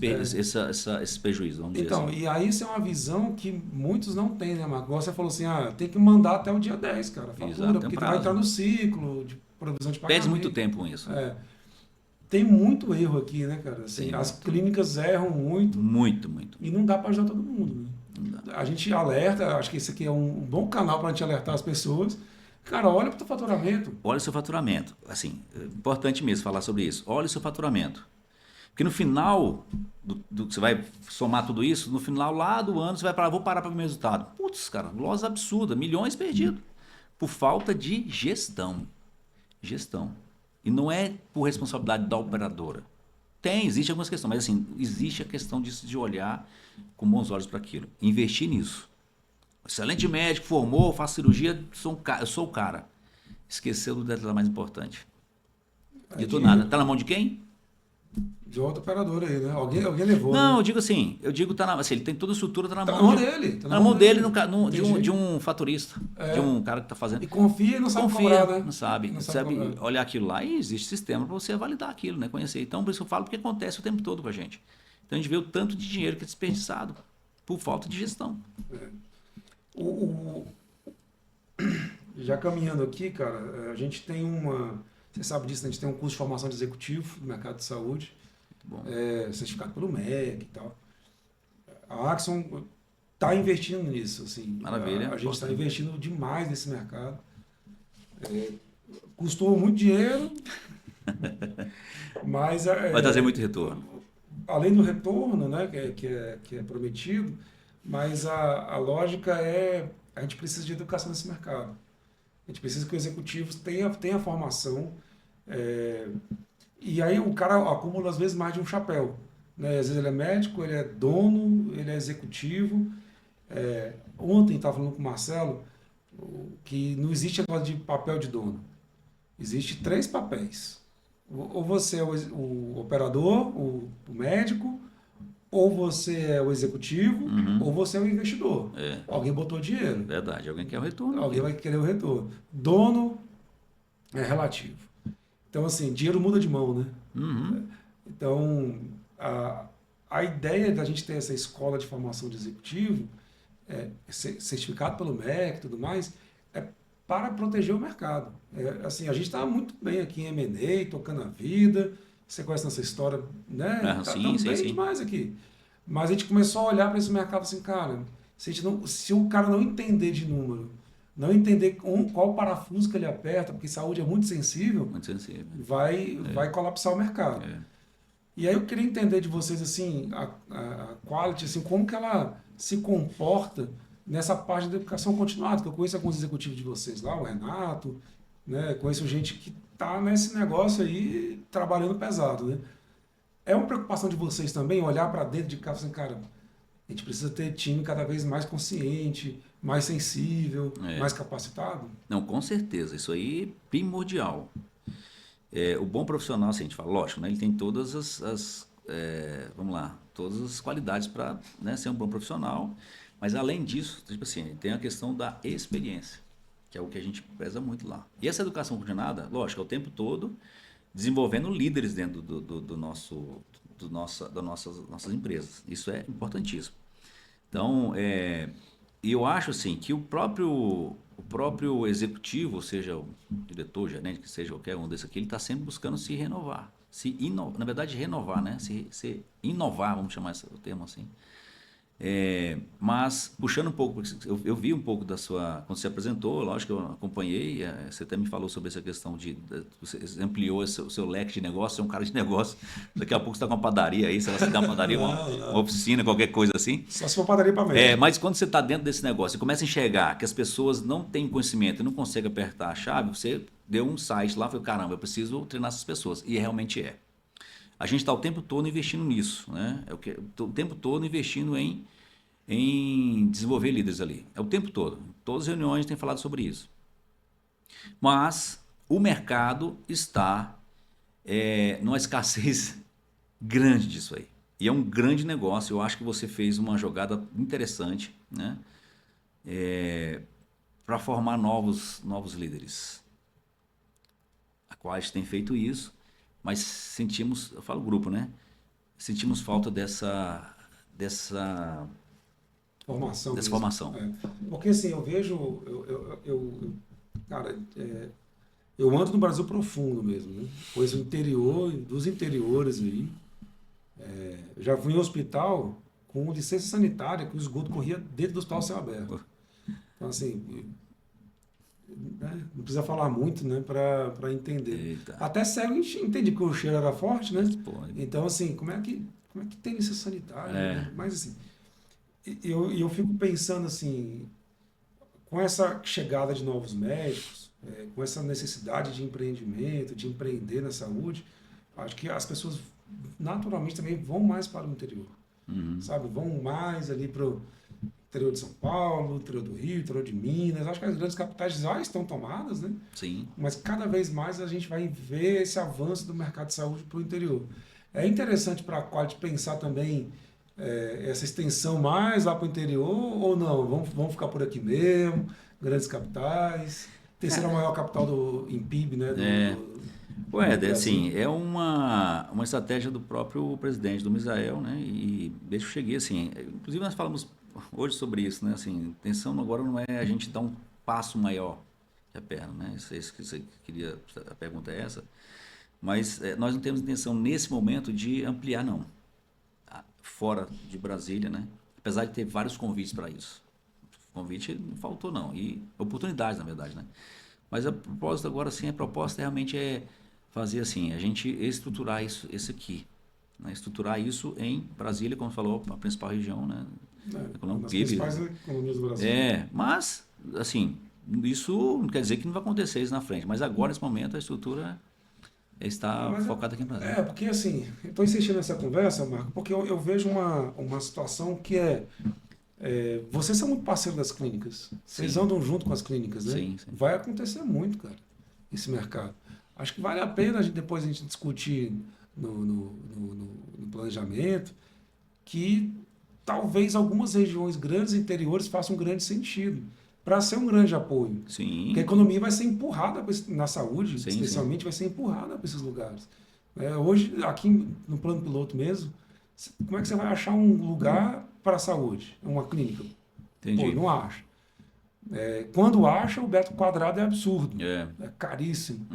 prejuízo, vamos dizer assim. Então, e aí isso é uma visão que muitos não têm, né, Marco? Você falou assim, tem que mandar até o dia 10, cara, fatura, exato, porque vai entrar no ciclo de provisão de pagamento. Perde muito tempo com isso. Tem muito erro aqui, né, cara? Assim, as clínicas erram muito. Muito. E não dá para ajudar todo mundo, né? A gente alerta, acho que esse aqui é um bom canal para a gente alertar as pessoas. Cara, olha para o teu faturamento. Olha o seu faturamento. Assim, é importante mesmo falar sobre isso. Olha o seu faturamento. Porque no final, você vai somar tudo isso, no final lá do ano, você vai falar, vou parar para ver o meu resultado. Putz, cara, glosa absurda, milhões perdidos. Por falta de gestão. E não é por responsabilidade da operadora. Existe algumas questões, mas assim, existe a questão de olhar com bons olhos para aquilo. Investir nisso. Excelente médico, formou, faz cirurgia, eu sou o cara. Esqueceu do detalhe mais importante. De nada. Tá na mão de quem? De outra operadora aí, né? Alguém levou. Não, né? eu digo assim, ele tem toda a estrutura, tá na mão dele. Tá na mão dele de um faturista, de um cara que está fazendo. E confia e não sabe cobrar, né? Não sabe olhar aquilo lá e existe sistema para você validar aquilo, né? Conhecer. Então, por isso que eu falo, porque acontece o tempo todo com a gente. Então, a gente vê o tanto de dinheiro que é desperdiçado por falta de gestão. Já caminhando aqui, cara, a gente tem você sabe disso, a gente tem um curso de formação de executivo no mercado de saúde, certificado pelo MEC e tal. A Axon está investindo nisso, assim. Maravilha. A gente está investindo demais nesse mercado. Custou muito dinheiro, mas vai trazer muito retorno. Além do retorno, né, que é prometido, mas a lógica a gente precisa de educação nesse mercado. A gente precisa que os executivos tenham formação. E aí o cara acumula, às vezes, mais de um chapéu. Né? Às vezes ele é médico, ele é dono, ele é executivo. Ontem estava falando com o Marcelo que não existe agora de papel de dono. Existe 3 papéis. Ou você é o operador, o médico, ou você é o executivo, ou você é o investidor. Alguém botou dinheiro. Verdade, alguém quer o retorno. Alguém vai querer o retorno. Dono é relativo. Então, assim, dinheiro muda de mão, né? Então, a ideia da gente ter essa escola de formação de executivo, certificado pelo MEC e tudo mais, é para proteger o mercado. Assim, a gente está muito bem aqui em M&A, tocando a vida. Você conhece nossa história, né? Sim. demais aqui. Mas a gente começou a olhar para esse mercado assim, cara, se o cara não entender de número, não entender qual parafuso que ele aperta, porque saúde é muito sensível, vai colapsar o mercado. E aí eu queria entender de vocês, assim, a Quality, assim, como que ela se comporta nessa parte da educação continuada, que eu conheço alguns executivos de vocês lá, o Renato, né, conheço gente que está nesse negócio aí, trabalhando pesado, né? É uma preocupação de vocês também, olhar para dentro de casa e assim, cara, a gente precisa ter time cada vez mais consciente, mais sensível, mais capacitado? Não, com certeza, isso aí é primordial. O bom profissional, assim, a gente fala, lógico, né, ele tem todas vamos lá, todas as qualidades para, né, ser um bom profissional, mas além disso, tipo assim, tem a questão da experiência, que é o que a gente preza muito lá. E essa educação continuada, lógico, é o tempo todo desenvolvendo líderes dentro das nossas empresas. Isso é importantíssimo. Então, eu acho assim que o próprio executivo, seja o diretor, gerente, que seja qualquer um desse aqui, ele está sempre buscando se renovar. Na verdade, renovar, né? Se inovar, vamos chamar o termo assim. Mas, puxando um pouco, eu vi um pouco da sua... Quando você apresentou, lógico que eu acompanhei, você até me falou sobre essa questão você ampliou o seu leque de negócio, você é um cara de negócio, daqui a pouco você está com uma padaria aí, sei lá, você dá uma padaria, uma oficina, qualquer coisa assim. Só se for padaria para médico. Mas quando você está dentro desse negócio e começa a enxergar que as pessoas não têm conhecimento e não conseguem apertar a chave, você deu um site lá e falou, caramba, eu preciso treinar essas pessoas. E realmente é. A gente está o tempo todo investindo nisso, né? O tempo todo investindo em desenvolver líderes ali. É o tempo todo. Todas as reuniões têm falado sobre isso. Mas o mercado está numa escassez grande disso aí. E é um grande negócio. Eu acho que você fez uma jogada interessante, né? Para formar novos líderes. A Quality tem feito isso, mas sentimos, eu falo grupo, né? Sentimos falta dessa formação. Porque assim, eu vejo, cara, eu ando no Brasil profundo mesmo, né? Conheço o interior, dos interiores aí. Eu já fui em um hospital com licença sanitária, que o esgoto corria dentro do hospital céu aberto. Então assim, né? Não precisa falar muito, né, para entender. Eita. Até cego entendi que o cheiro era forte, né? Pode. Então assim, como é que tem licença sanitária? Né? Mas assim, eu fico pensando assim, com essa chegada de novos médicos, com essa necessidade de empreendimento, de empreender na saúde, acho que as pessoas naturalmente também vão mais para o interior, sabe? Vão mais ali para o interior de São Paulo, interior do Rio, interior de Minas. Acho que as grandes capitais já estão tomadas, né? Sim. Mas cada vez mais a gente vai ver esse avanço do mercado de saúde para o interior. É interessante para a Quality pensar também essa extensão mais lá para o interior ou não? Vamos ficar por aqui mesmo, grandes capitais. Terceira maior capital em PIB, né? Assim, é uma estratégia do próprio presidente, do Misael, né? E desde que eu cheguei, assim, inclusive nós falamos hoje sobre isso, né? Assim, a intenção agora não é a gente dar um passo maior que a perna, né? Isso que você queria, a pergunta é essa. Mas nós não temos intenção nesse momento de ampliar, não. Fora de Brasília, né? Apesar de ter vários convites para isso. O convite não faltou, não. E oportunidades, na verdade, né? Mas a proposta agora, sim, a proposta realmente é fazer assim, a gente estruturar isso aqui. Né? Estruturar isso em Brasília, como falou, a principal região, né? Uma das principais economias do Brasil. Mas, assim, isso não quer dizer que não vai acontecer isso na frente. Mas agora, nesse momento, a estrutura está focada aqui no Brasil. Porque assim, estou insistindo nessa conversa, Marco, porque eu vejo uma situação que vocês são muito parceiros das clínicas. Vocês andam junto com as clínicas, né? Sim. Vai acontecer muito, cara, esse mercado. Acho que vale a pena depois a gente discutir no planejamento que talvez algumas regiões grandes interiores façam um grande sentido para ser um grande apoio. Sim. Porque a economia vai ser empurrada na saúde, especialmente, vai ser empurrada para esses lugares. Hoje, aqui no plano piloto mesmo, como é que você vai achar um lugar para a saúde? Uma clínica? Entendi. Pô, não acha. Quando acha, o metro quadrado é absurdo. É caríssimo.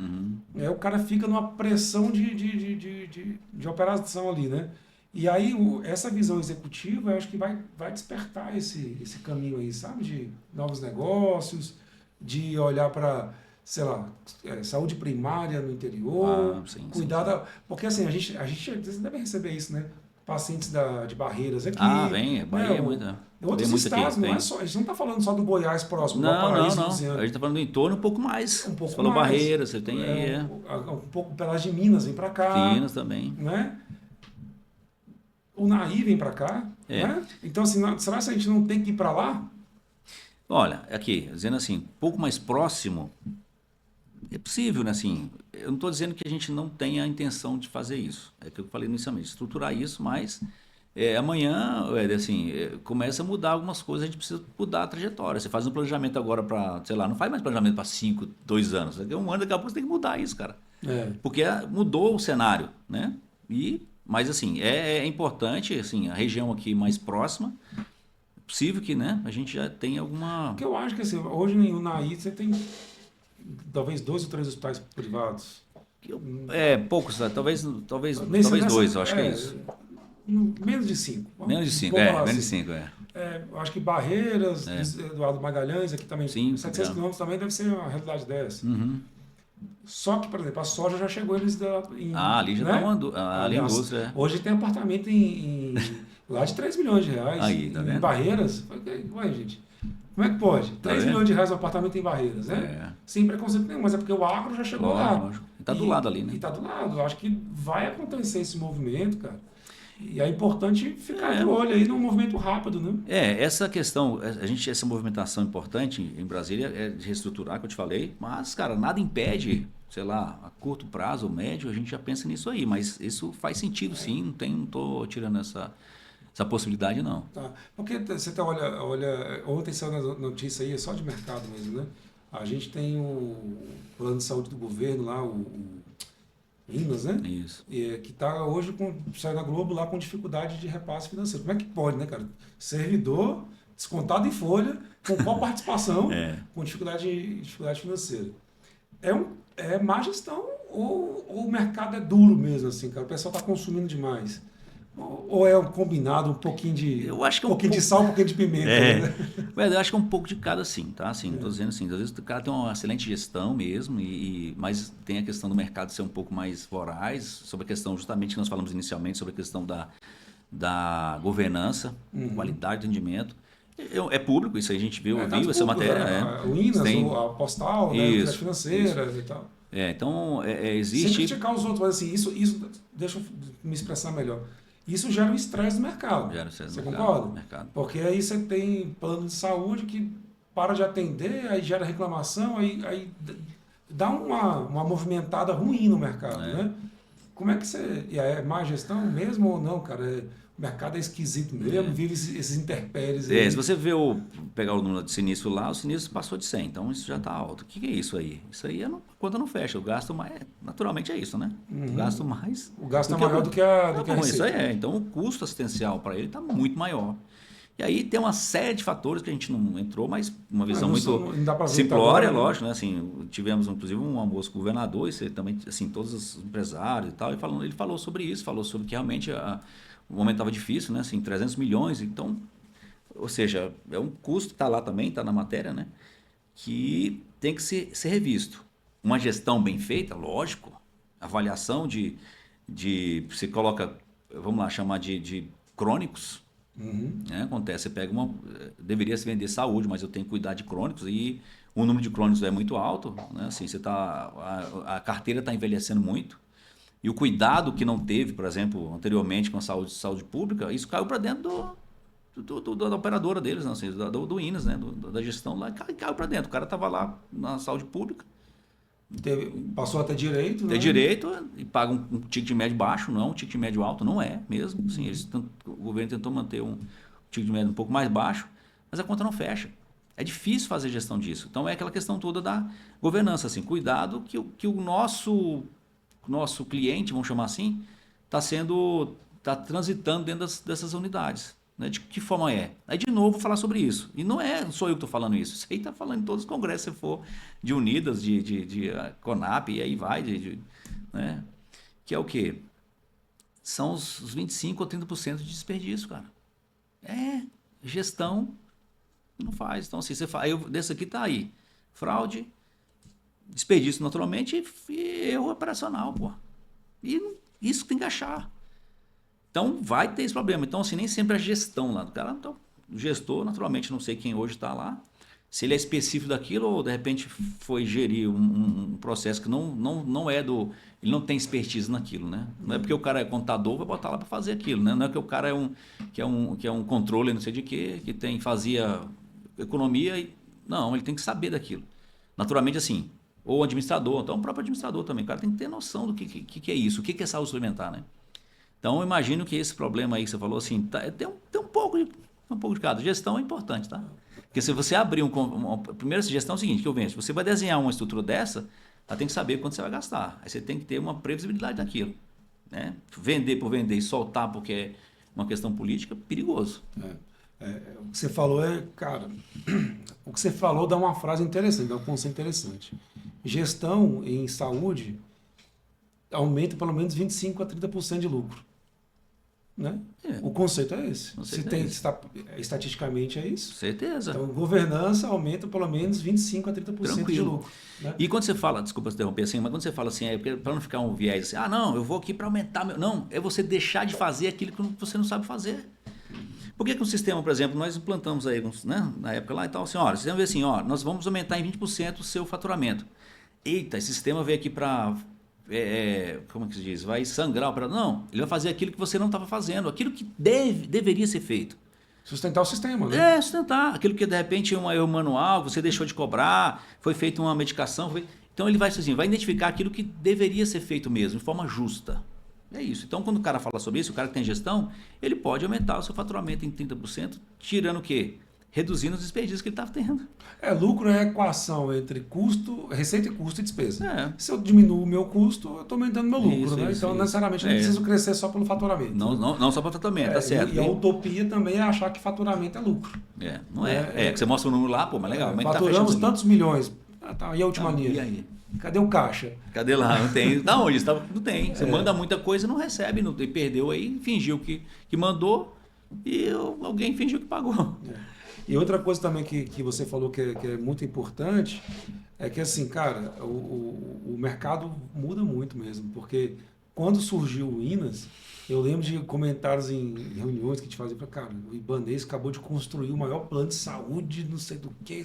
O cara fica numa pressão de operação ali, né? E aí, essa visão executiva, eu acho que vai despertar esse caminho aí, sabe? De novos negócios, de olhar para, sei lá, saúde primária no interior, Sim, cuidar sim. da... Porque assim, vocês devem receber isso, né? Pacientes de Barreiras aqui, Vem, né? Bahia é muito. Em Vem outros muito aqui, estados, não é vem. só, a gente não está falando só do Goiás próximo, do Não, não, Paraíso, não. A Luciano, gente tá falando do entorno um pouco mais. um Você pouco falou mais, Barreiras, você tem aí, um pouco pelas de Minas, vem para cá, Finas também. né? O Naí vem para cá, É. né? Então, assim, será que a gente não tem que ir para lá? Olha, aqui, dizendo assim, um pouco mais próximo, é possível, né? Assim, eu não estou dizendo que a gente não tenha a intenção de fazer isso. É o que eu falei inicialmente, estruturar isso, mas amanhã, assim, começa a mudar algumas coisas, a gente precisa mudar a trajetória. Você faz um planejamento agora para, sei lá, não faz mais planejamento para 5, 2 anos. Daqui a um ano, daqui a pouco você tem que mudar isso, cara. É. Porque mudou o cenário, né? Mas assim, é importante, assim, a região aqui mais próxima, é possível que, né, a gente já tenha alguma... Porque eu acho que assim, hoje no Naí você tem talvez 2 ou 3 hospitais privados. Poucos, né? talvez Nessa, dois, eu acho que é isso. menos de 5. Menos de 5, Vamos falar menos de assim. 5, Eu acho que Barreiras, Eduardo Magalhães, aqui também, Sim, 700 já. quilômetros também deve ser uma realidade dessa. Uhum. Só que, por exemplo, a soja já chegou eles Ali já né? está ali a indústria. Hoje tem apartamento lá de 3 milhões de reais Aí, tá em vendo? Barreiras. Ué, gente, como é que pode? 3 milhões de reais um apartamento em Barreiras, né? Sem preconceito nenhum, mas é porque o agro já chegou lá. Lógico. E está do lado ali, né? E está do lado. Eu acho que vai acontecer esse movimento, cara. E é importante ficar de olho aí num movimento rápido, né? Essa questão, essa movimentação importante em Brasília é de reestruturar, que eu te falei, mas, cara, nada impede, sei lá, a curto prazo ou médio, a gente já pensa nisso aí, mas isso faz sentido sim, não estou tirando essa possibilidade, não. Tá. Porque você olha, ontem saiu na notícia aí, é só de mercado mesmo, né? A gente tem o plano de saúde do governo lá, o Minas, né? Isso. Que está hoje, sai na Globo lá com dificuldade de repasse financeiro. Como é que pode, né, cara? Servidor, descontado em folha, com qual participação, com dificuldade financeira. É má gestão ou o mercado é duro mesmo, assim, cara? O pessoal está consumindo demais? Ou é um combinado, um pouquinho de, Eu acho que um pouquinho de sal, um pouquinho de pimenta? Né? Mas eu acho que é um pouco de cada sim, tá? Assim, não estou dizendo assim, às vezes o cara tem uma excelente gestão mesmo, mas tem a questão do mercado ser um pouco mais voraz, sobre a questão justamente que nós falamos inicialmente, sobre a questão da governança, qualidade de atendimento. É público, isso aí a gente viu essa matéria. O INAS, a Postal, né, as financeiras e tal. Então, Sem existe... criticar os outros, mas assim, isso deixa eu me expressar melhor. Isso gera um estresse no mercado. Você concorda? Mercado. Porque aí você tem plano de saúde que para de atender, aí gera reclamação, aí dá uma movimentada ruim no mercado, né? Como é que você... E aí é má gestão mesmo ou não, cara? O mercado é esquisito mesmo, vive esses intempéries aí. Se você pegar o número de sinistro lá, o sinistro passou de 100, então isso já está alto. O que é isso aí? Isso aí a conta não fecha, o gasto mais, naturalmente é isso, né? O gasto mais... O gasto é maior do que a receita. Isso aí então o custo assistencial para ele está muito maior. E aí tem uma série de fatores que a gente não entrou, mas uma visão muito simplória, lógico, né? Assim, tivemos inclusive um almoço com o governador, e também, assim, todos os empresários e tal, ele falou sobre isso, falou sobre que realmente o momento estava difícil, né? Assim, 300 milhões, então, ou seja, é um custo que está lá também, está na matéria, né? Que tem que ser revisto. Uma gestão bem feita, lógico, avaliação você coloca, vamos lá, chamar de crônicos, né? Acontece, você pega deveria se vender saúde, mas eu tenho que cuidar de crônicos e o número de crônicos é muito alto, né? Assim, a carteira está envelhecendo muito. E o cuidado que não teve, por exemplo, anteriormente com a saúde pública, isso caiu para dentro da operadora deles, não, assim, do INAS, né? Da gestão lá, caiu para dentro. O cara estava lá na saúde pública. Passou a ter direito, né? Tem direito e paga um ticket médio baixo, não é um ticket médio alto, não é mesmo. Assim, o governo tentou manter um ticket médio um pouco mais baixo, mas a conta não fecha. É difícil fazer gestão disso. Então é aquela questão toda da governança, assim, cuidado que o nosso cliente, vamos chamar assim, está transitando dentro dessas unidades. Né? De que forma é? Aí, de novo, vou falar sobre isso. E não sou eu que estou falando isso. Isso aí está falando em todos os congressos, se for de Unidas, de CONAP, e aí vai, né? Que é o quê? São os 25% ou 30% de desperdício, cara. Gestão não faz. Então, assim, você faz, desse aqui está aí. fraude, desperdício naturalmente e erro operacional, pô. E isso tem que achar. Então, vai ter esse problema. Então, assim, nem sempre a gestão lá do cara. Então, o gestor, naturalmente, não sei quem hoje está lá, se ele é específico daquilo ou, de repente, foi gerir um processo que não é do... Ele não tem expertise naquilo, né? Não é porque o cara é contador, vai botar lá para fazer aquilo, né? Não é que o cara que é um controle, não sei de quê, que fazia economia. Não, ele tem que saber daquilo. Naturalmente, assim, ou administrador, então o próprio administrador também. O cara tem que ter noção do que é isso, o que é saúde suplementar, né? Então, eu imagino que esse problema aí que você falou, assim, tem um pouco de cada. Gestão é importante, tá? Porque se você abrir primeira sugestão é o seguinte, que eu vejo, se você vai desenhar uma estrutura dessa, ela tem que saber quanto você vai gastar. Aí você tem que ter uma previsibilidade daquilo, né? Vender por vender e soltar porque é uma questão política, perigoso. O que você falou cara, o que você falou dá uma frase interessante, dá um conceito interessante. Gestão em saúde aumenta pelo menos 25% a 30% de lucro. Né? O conceito é esse. Estatisticamente é isso. Certeza. Então, governança aumenta pelo menos 25% a 30% de lucro. Né? E quando você fala, desculpa se interromper assim, mas quando você fala assim, para não ficar um viés assim, não, eu vou aqui para aumentar meu. Não, é você deixar de fazer aquilo que você não sabe fazer. Por que o sistema, por exemplo, nós implantamos aí, né, na época lá e tal, assim, olha, vocês vão ver assim, nós vamos aumentar em 20% o seu faturamento. Eita, esse sistema veio aqui para. Como é que se diz? Vai sangrar o operador. Não, ele vai fazer aquilo que você não estava fazendo, aquilo que deveria ser feito. Sustentar o sistema, né? Sustentar. Aquilo que de repente é um erro manual, você deixou de cobrar, foi feita uma medicação. Então ele vai identificar aquilo que deveria ser feito mesmo, de forma justa. É isso. Então quando o cara fala sobre isso, o cara que tem gestão, ele pode aumentar o seu faturamento em 30%, tirando o quê? Reduzindo os desperdícios que ele estava tendo. Lucro é a equação entre custo, receita e custo e despesa. Se eu diminuo o meu custo, eu estou aumentando o meu lucro. Né? Então, necessariamente, eu não preciso crescer só pelo faturamento. Não só pelo faturamento, tá certo. E a utopia também é achar que faturamento é lucro. Não é. Que você mostra o número lá, pô, mas legal. Faturamos tantos milhões. E a última linha? E aí? Cadê o caixa? Cadê lá? Não tem. Da onde? Não tem. Você manda muita coisa e não recebe. Não tem, perdeu aí, fingiu que mandou e alguém fingiu que pagou. E outra coisa também que você falou que é muito importante é que, assim, cara, o mercado muda muito mesmo. Porque quando surgiu o INAS, eu lembro de comentários em reuniões que a gente fazia para cara, o Ibanez acabou de construir o maior plano de saúde, não sei do que.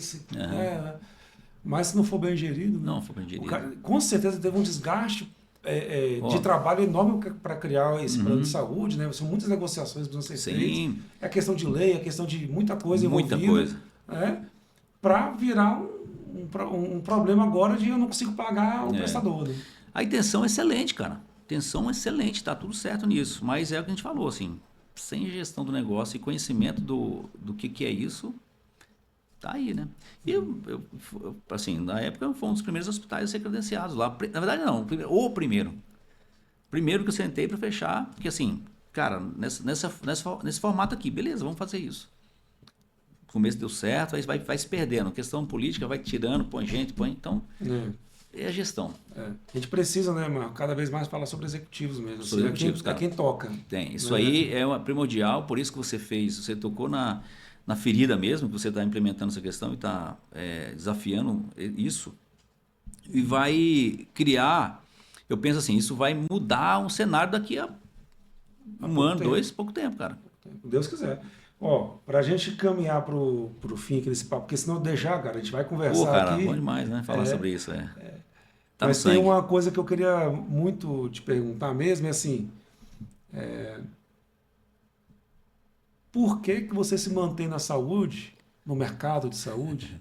Mas se não for bem gerido... Não for bem gerido. Com certeza teve um desgaste de trabalho enorme para criar esse plano de saúde, né? São muitas negociações que precisam ser feitas. É a questão de lei, é a questão de muita coisa envolvida. Muita coisa. Para virar um problema agora de eu não consigo pagar o prestador. Né? A intenção é excelente, cara. Intenção excelente, tá tudo certo nisso. Mas é o que a gente falou, assim, sem gestão do negócio e conhecimento do que é isso, tá aí, né? E assim, na época foi um dos primeiros hospitais a ser credenciados lá. Na verdade, não, o primeiro. Primeiro que eu sentei para fechar, porque assim, cara, nesse formato aqui, beleza, vamos fazer isso. No começo deu certo, aí vai se perdendo. Questão política vai tirando, põe gente, então. É a gestão. A gente precisa, né, Marco, cada vez mais falar sobre executivos mesmo. Sobre executivos, cara. Quem toca. Tem. Isso aí é primordial, por isso que você tocou na ferida mesmo, que você está implementando essa questão e está desafiando isso. E vai criar, eu penso assim, isso vai mudar um cenário daqui a um ano, dois, pouco tempo, cara. Deus quiser. Para a gente caminhar para o fim aqui desse papo, porque senão deixar, cara, a gente vai conversar aqui. Bom demais, né? Falar sobre isso, Tá Mas tem uma coisa que eu queria muito te perguntar mesmo, é assim, por que você se mantém na saúde, no mercado de saúde?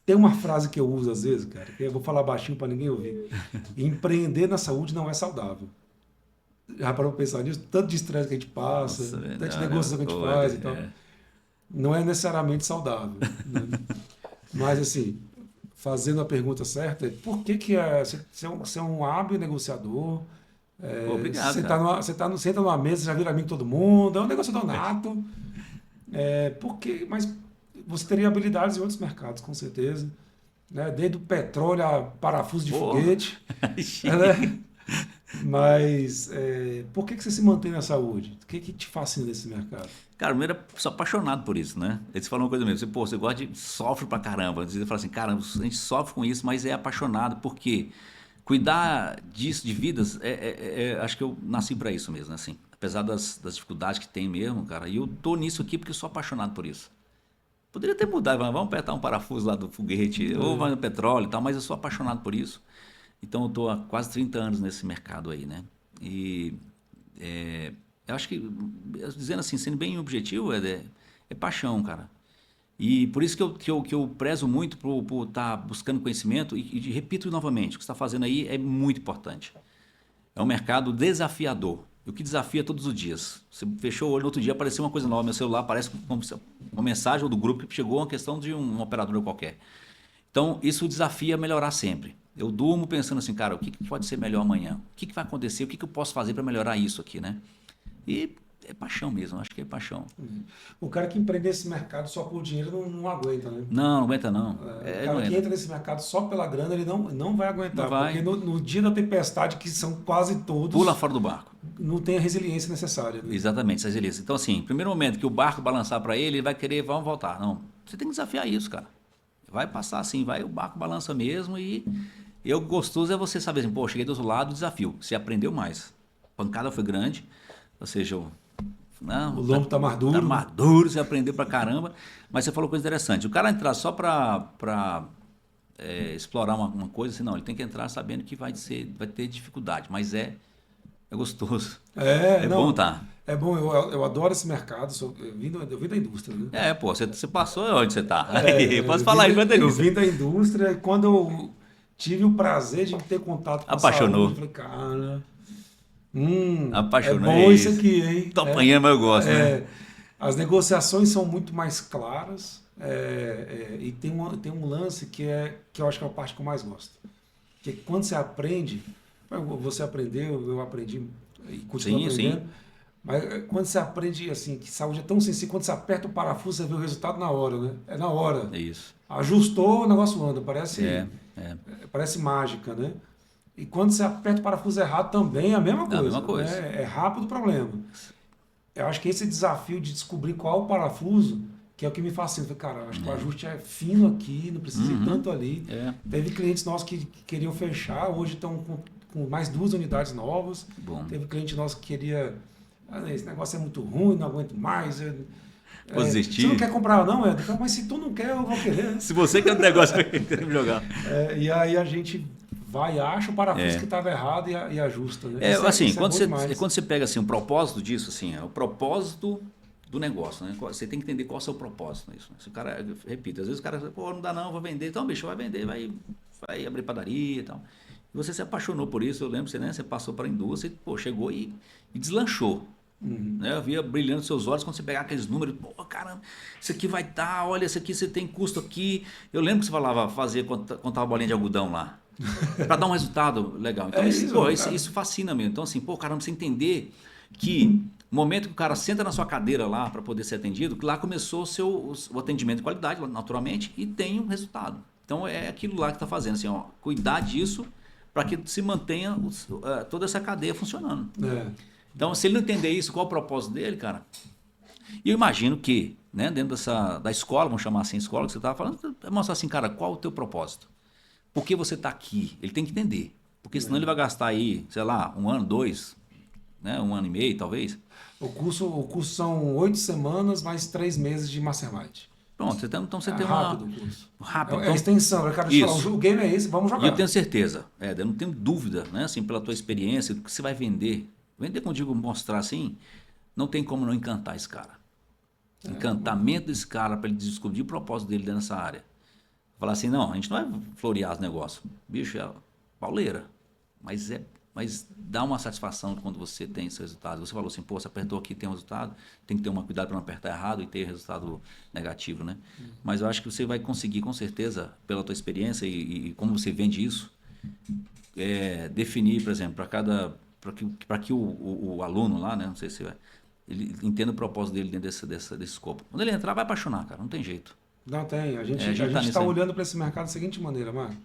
Tem uma frase que eu uso às vezes, cara, que eu vou falar baixinho para ninguém ouvir. Empreender na saúde não é saudável. Já parou para pensar nisso? Tanto de estresse que a gente passa, tanto de negociação que a gente faz e tal. Não é necessariamente saudável. Né? Mas, assim, fazendo a pergunta certa, por que você é um hábil negociador? Obrigado, você senta numa mesa, já vira amigo de todo mundo, é um negociador nato. Mas você teria habilidades em outros mercados, com certeza. Né? Desde o petróleo a parafuso de foguete. Mas por que você se mantém na saúde? O que te fascina desse mercado? Cara, eu era sou apaixonado por isso, né? Eles falam uma coisa mesmo, você gosta de, sofre pra caramba. Você fala assim, cara, a gente sofre com isso, mas é apaixonado, porque cuidar disso, de vidas, acho que eu nasci pra isso mesmo, né? Assim, apesar das dificuldades que tem mesmo, cara, e eu tô nisso aqui porque eu sou apaixonado por isso. Poderia ter mudado, vamos apertar um parafuso lá do foguete, ou vai no petróleo e tal, mas eu sou apaixonado por isso. Então eu tô há quase 30 anos nesse mercado aí, né? E eu acho que, dizendo assim, sendo bem objetivo, é paixão, cara. E por isso que eu prezo muito por estar buscando conhecimento e repito novamente, o que você está fazendo aí é muito importante. É um mercado desafiador. E o que desafia todos os dias. Você fechou o olho, no outro dia apareceu uma coisa nova. Meu celular aparece como uma mensagem do grupo que chegou uma questão de um operador qualquer. Então, isso desafia a melhorar sempre. Eu durmo pensando assim, cara, o que pode ser melhor amanhã? O que vai acontecer? O que eu posso fazer para melhorar isso aqui, né? E é paixão mesmo, acho que é paixão. O cara que empreende nesse mercado só por dinheiro não aguenta, né? Não, não aguenta não. O Não cara que entra. entra nesse mercado só pela grana, ele não vai Não aguentar. Porque vai. no dia da tempestade, que são quase Pula todos, fora do barco. não tem a resiliência necessária, né? Exatamente, essa resiliência. Então, assim, primeiro momento que o barco balançar para ele, ele vai querer, vamos voltar. Não, você tem que desafiar isso, cara. Vai passar assim, vai, o barco balança mesmo e o gostoso é você saber assim, pô, cheguei do outro lado, desafio. Você aprendeu mais. A pancada foi grande, ou seja, O não, lombo tá mais duro. tá maduro, você aprendeu pra caramba. Mas você falou coisa interessante. O cara entrar só para explorar uma coisa, assim, não, ele tem que entrar sabendo que vai ter dificuldade, mas é gostoso. É bom, Não. tá? É bom, eu adoro esse mercado. Eu vim da indústria, né? Pô, você passou onde você tá? É, Aí, posso eu falar vim, enquanto eu isso. vim da indústria e quando eu tive o prazer de ter contato com a saúde, Apaixonou. eu falei, cara, é Apaixonou, é bom isso isso. aqui, hein? Tô apanhando, mas eu gosto, né? As negociações são muito mais claras e tem um lance que eu acho que é a parte que eu mais gosto. Que quando você aprende, você aprendeu, eu aprendi e continuo Sim, aprendendo, sim. mas quando você aprende assim, que saúde é tão sensível, quando você aperta o parafuso, você vê o resultado na hora, né? É na hora. É isso. Ajustou, o negócio anda, É, é. parece mágica, né? E quando você aperta o parafuso errado também é a mesma É a coisa, mesma coisa. né? É rápido o problema. Eu acho que esse desafio de descobrir qual o parafuso, que é o que me fascina. Eu falei, cara, eu acho que o ajuste é fino aqui, não precisa ir tanto ali. É. Teve clientes nossos que queriam fechar, hoje estão com mais 2 unidades novas. Bom. Teve cliente nosso que queria, esse negócio é muito ruim, não aguento mais. Vou desistir. Você não quer comprar não, Ed? Eu falei, mas se tu não quer, eu vou querer. Se você quer um negócio pra me jogar. E aí a gente vai, acha o parafuso que estava errado e ajusta. Né? Assim, isso quando, bom demais. quando você pega assim, um propósito disso, assim, é o propósito do negócio, né? Você tem que entender qual é o seu propósito nisso. Né? Se o cara, repito, às vezes o cara fala, pô, não dá não, vou vender. Então, bicho, vai vender, vai abrir padaria e tal. E você se apaixonou por isso, eu lembro, você passou para a indústria, pô, chegou e deslanchou. Né? Eu via brilhando seus olhos quando você pegar aqueles números, pô, caramba, isso aqui vai estar, olha, isso aqui você tem custo aqui. Eu lembro que você falava, contava bolinha de algodão lá, para dar um resultado legal. Então, isso fascina mesmo. Então, assim, pô, caramba, você entender que no momento que o cara senta na sua cadeira lá para poder ser atendido, que lá começou o atendimento de qualidade, naturalmente, e tem um resultado. Então, é aquilo lá que está fazendo, assim, ó, cuidar disso para que se mantenha toda essa cadeia funcionando. Então, se ele não entender isso, qual é o propósito dele, cara? E eu imagino que, né, dentro da escola, vamos chamar assim, escola que você estava falando, é mostrar assim, cara, qual é o teu propósito? Por que você está aqui? Ele tem que entender. Porque senão ele vai gastar aí, sei lá, 1 ano, 2, né, 1 ano e meio, talvez. O curso são 8 semanas, mais 3 meses de mastermind. Pronto, então você tem rápido o curso. Rápido. É a extensão. Eu quero te falar, o game é esse, vamos jogar. E eu tenho certeza, eu não tenho dúvida, né, assim, pela tua experiência, o que você vai vender. Vender, quando digo mostrar assim, não tem como não encantar esse cara. Encantamento desse cara para ele descobrir o propósito dele dentro dessa área. Falar assim, não, a gente não vai florear os negócios. Bicho, é pauleira. Mas dá uma satisfação quando você tem esse resultado. Você falou assim, pô, você apertou aqui, tem um resultado, tem que ter uma cuidado para não apertar errado e ter resultado negativo, né? Mas eu acho que você vai conseguir, com certeza, pela tua experiência e como você vende isso, definir, por exemplo, para que o aluno lá, né, não sei se ele entenda o propósito dele dentro desse escopo. Quando ele entrar, vai apaixonar, cara, não tem jeito. Não tem. A gente está olhando para esse mercado da seguinte maneira, Marco.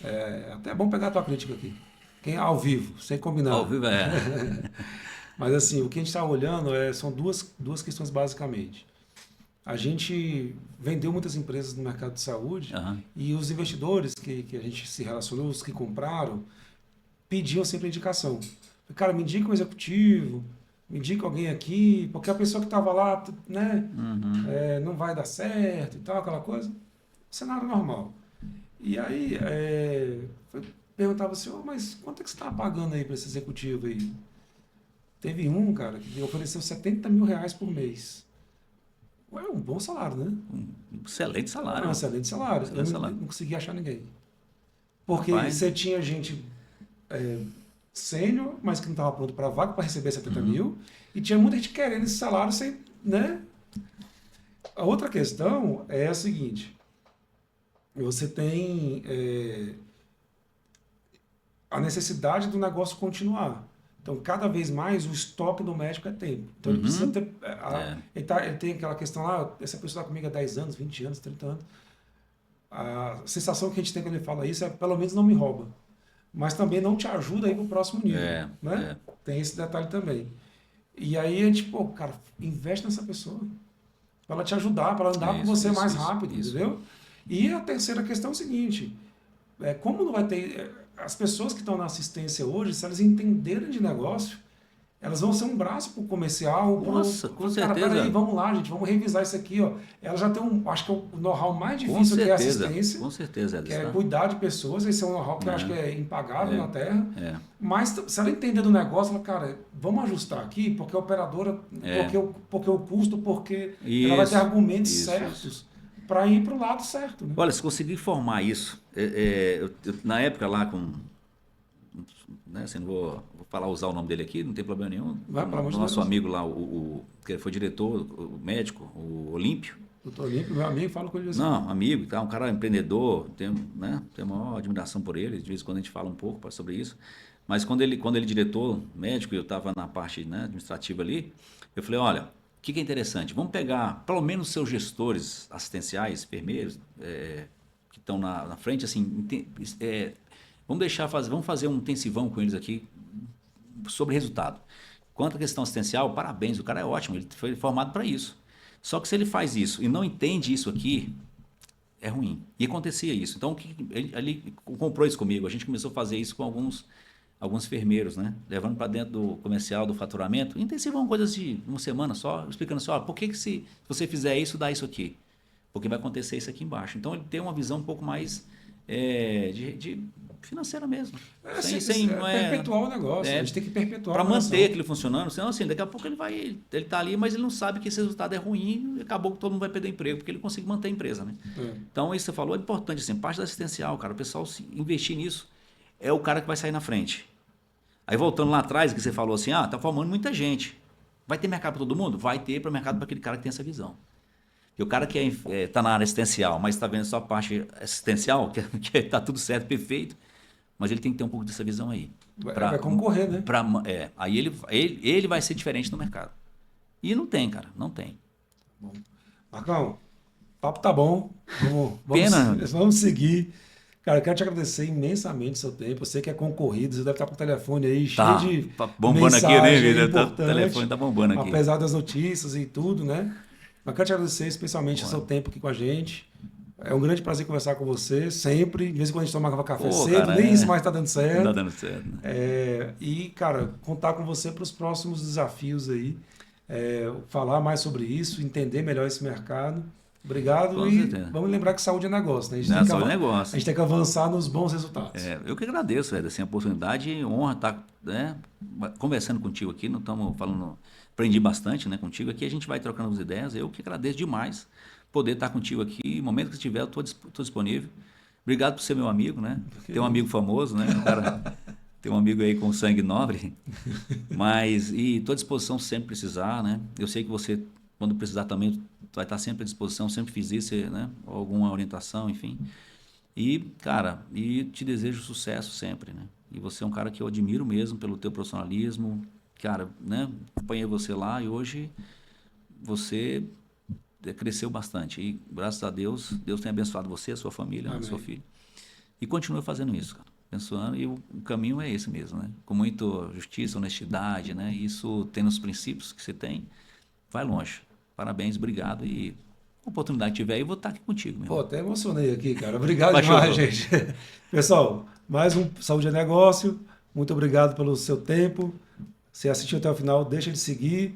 É até bom pegar a tua crítica aqui. Quem ao vivo, sem combinar. Ao vivo é. Mas assim, o que a gente está olhando são duas questões basicamente. A gente vendeu muitas empresas no mercado de saúde e os investidores que a gente se relacionou, os que compraram, pediam sempre indicação. Cara, me indica um executivo, me indica alguém aqui, porque a pessoa que estava lá, né, não vai dar certo e tal, aquela coisa. Cenário normal. E aí, perguntava assim, mas quanto é que você está pagando aí para esse executivo aí? Teve um, cara, que ofereceu R$ 70.000 por mês. Ué, um bom salário, né? Um excelente salário. Um excelente salário. Excelente salário. Não conseguia achar ninguém. Porque Rapaz, você tinha gente sênior, mas que não estava pronto para a vaga para receber 70 mil, e tinha muita gente querendo esse salário sem, né? A outra questão é a seguinte, você tem a necessidade do negócio continuar. Então, cada vez mais, o estoque do médico é tempo. Então, ele precisa ter... Ele tem aquela questão lá, essa pessoa está comigo há 10 anos, 20 anos, 30 anos. A sensação que a gente tem quando ele fala isso é, pelo menos não me rouba. Mas também não te ajuda a ir para o próximo nível. Né? Tem esse detalhe também. E aí, a gente, pô, cara, investe nessa pessoa. Para ela te ajudar, para ela andar com você mais rápido, entendeu? E a terceira questão é o seguinte, como não vai ter... As pessoas que estão na assistência hoje, se elas entenderem de negócio, elas vão ser um braço para o comercial. Nossa, com certeza. Peraí, vamos lá, gente, vamos revisar isso aqui. Ó. Ela já tem acho que é o know-how mais difícil que é a assistência. Com certeza. Que é cuidar de pessoas. Esse é um know-how que eu acho que é impagável na Terra. Mas se ela entender do negócio, ela, cara, vamos ajustar aqui, porque a operadora, porque o custo, porque ela vai ter argumentos certos para ir para o lado certo. Né? Olha, se conseguir formar isso, na época lá com... Né, assim, não vou falar, usar o nome dele aqui, não tem problema nenhum. O nosso amigo lá, que foi diretor, o médico, o Olímpio. Doutor Olímpio, meu amigo, fala com ele assim. Não, amigo, tá, um cara empreendedor, tenho a maior admiração por ele, de vez em quando a gente fala um pouco sobre isso. Mas quando ele diretor médico, e eu estava na parte, né, administrativa ali, eu falei, olha, o que é interessante? Vamos pegar, pelo menos, seus gestores assistenciais, enfermeiros, que estão na frente, assim, vamos fazer um intensivão com eles aqui sobre resultado. Quanto à questão assistencial, parabéns, o cara é ótimo, ele foi formado para isso. Só que se ele faz isso e não entende isso aqui, é ruim. E acontecia isso. Então, ele comprou isso comigo, a gente começou a fazer isso com alguns enfermeiros, né? Levando para dentro do comercial, do faturamento, intensivão, coisas de uma semana só, explicando assim, por que se você fizer isso, dá isso aqui? Porque vai acontecer isso aqui embaixo. Então, ele tem uma visão um pouco mais de financeira mesmo. Perpetuar o negócio, a gente tem que perpetuar para manter aquilo funcionando, senão assim, daqui a pouco ele está ali, mas ele não sabe que esse resultado é ruim e acabou que todo mundo vai perder emprego, porque ele consegue manter a empresa, né? Então, isso que você falou é importante, assim, parte da assistencial, cara, o pessoal se investir nisso é o cara que vai sair na frente. Aí voltando lá atrás, que você falou assim, tá formando muita gente. Vai ter mercado para todo mundo? Vai ter para mercado para aquele cara que tem essa visão. E o cara que está na área assistencial, mas está vendo só a parte assistencial, que está tudo certo, perfeito, mas ele tem que ter um pouco dessa visão aí. Vai concorrer, né? Aí ele vai ser diferente no mercado. E não tem, cara, não tem. Bom. Marcão, o papo tá bom. Vamos seguir. Cara, eu quero te agradecer imensamente o seu tempo. Eu sei que é concorrido, você deve estar com o telefone aí cheio de bombando aqui, né, vida? O telefone tá bombando aqui. Apesar das notícias e tudo, né? Mas quero te agradecer especialmente o seu tempo aqui com a gente. É um grande prazer conversar com você, sempre. De vez em quando a gente tomava café cedo, cara, nem isso mais está dando certo. Não está dando certo. Né? E, cara, contar com você para os próximos desafios aí. Falar mais sobre isso, entender melhor esse mercado. Obrigado. Com e certeza. Vamos lembrar que saúde é negócio, né? A gente tem que avançar nos bons resultados. Eu que agradeço, assim, a oportunidade, honra estar, né, conversando contigo aqui. Não estamos falando, aprendi bastante, né, contigo aqui. A gente vai trocando as ideias. Eu que agradeço demais poder estar contigo aqui. No momento que estiver, eu estou disponível. Obrigado por ser meu amigo, né? Tem um amigo famoso, né? O cara tem um amigo aí com sangue nobre. E estou à disposição sempre precisar, né? Eu sei que você, quando precisar também, vai estar sempre à disposição. Sempre fiz isso, né? Alguma orientação, enfim. E, cara, te desejo sucesso sempre, né? E você é um cara que eu admiro mesmo pelo teu profissionalismo. Cara, né? Acompanhei você lá e hoje você cresceu bastante. E, graças a Deus, Deus tem abençoado você, a sua família, o seu filho. E continue fazendo isso, cara. abençoando, e o caminho é esse mesmo, né? Com muita justiça, honestidade, né? Isso, tendo os princípios que você tem, vai longe. Parabéns, obrigado, e oportunidade que tiver aí, eu vou estar aqui contigo, meu Pô, irmão. até emocionei aqui, cara. Obrigado demais, Apaixonou. gente. Pessoal, mais um Saúde é Negócio. Muito obrigado pelo seu tempo. Se assistiu até o final, deixa de seguir.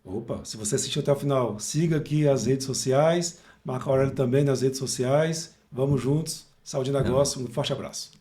Opa, se você assistiu até o final, siga aqui as redes sociais. Marco Aurélio também nas redes sociais. Vamos juntos. Saúde e Negócio. Um forte abraço.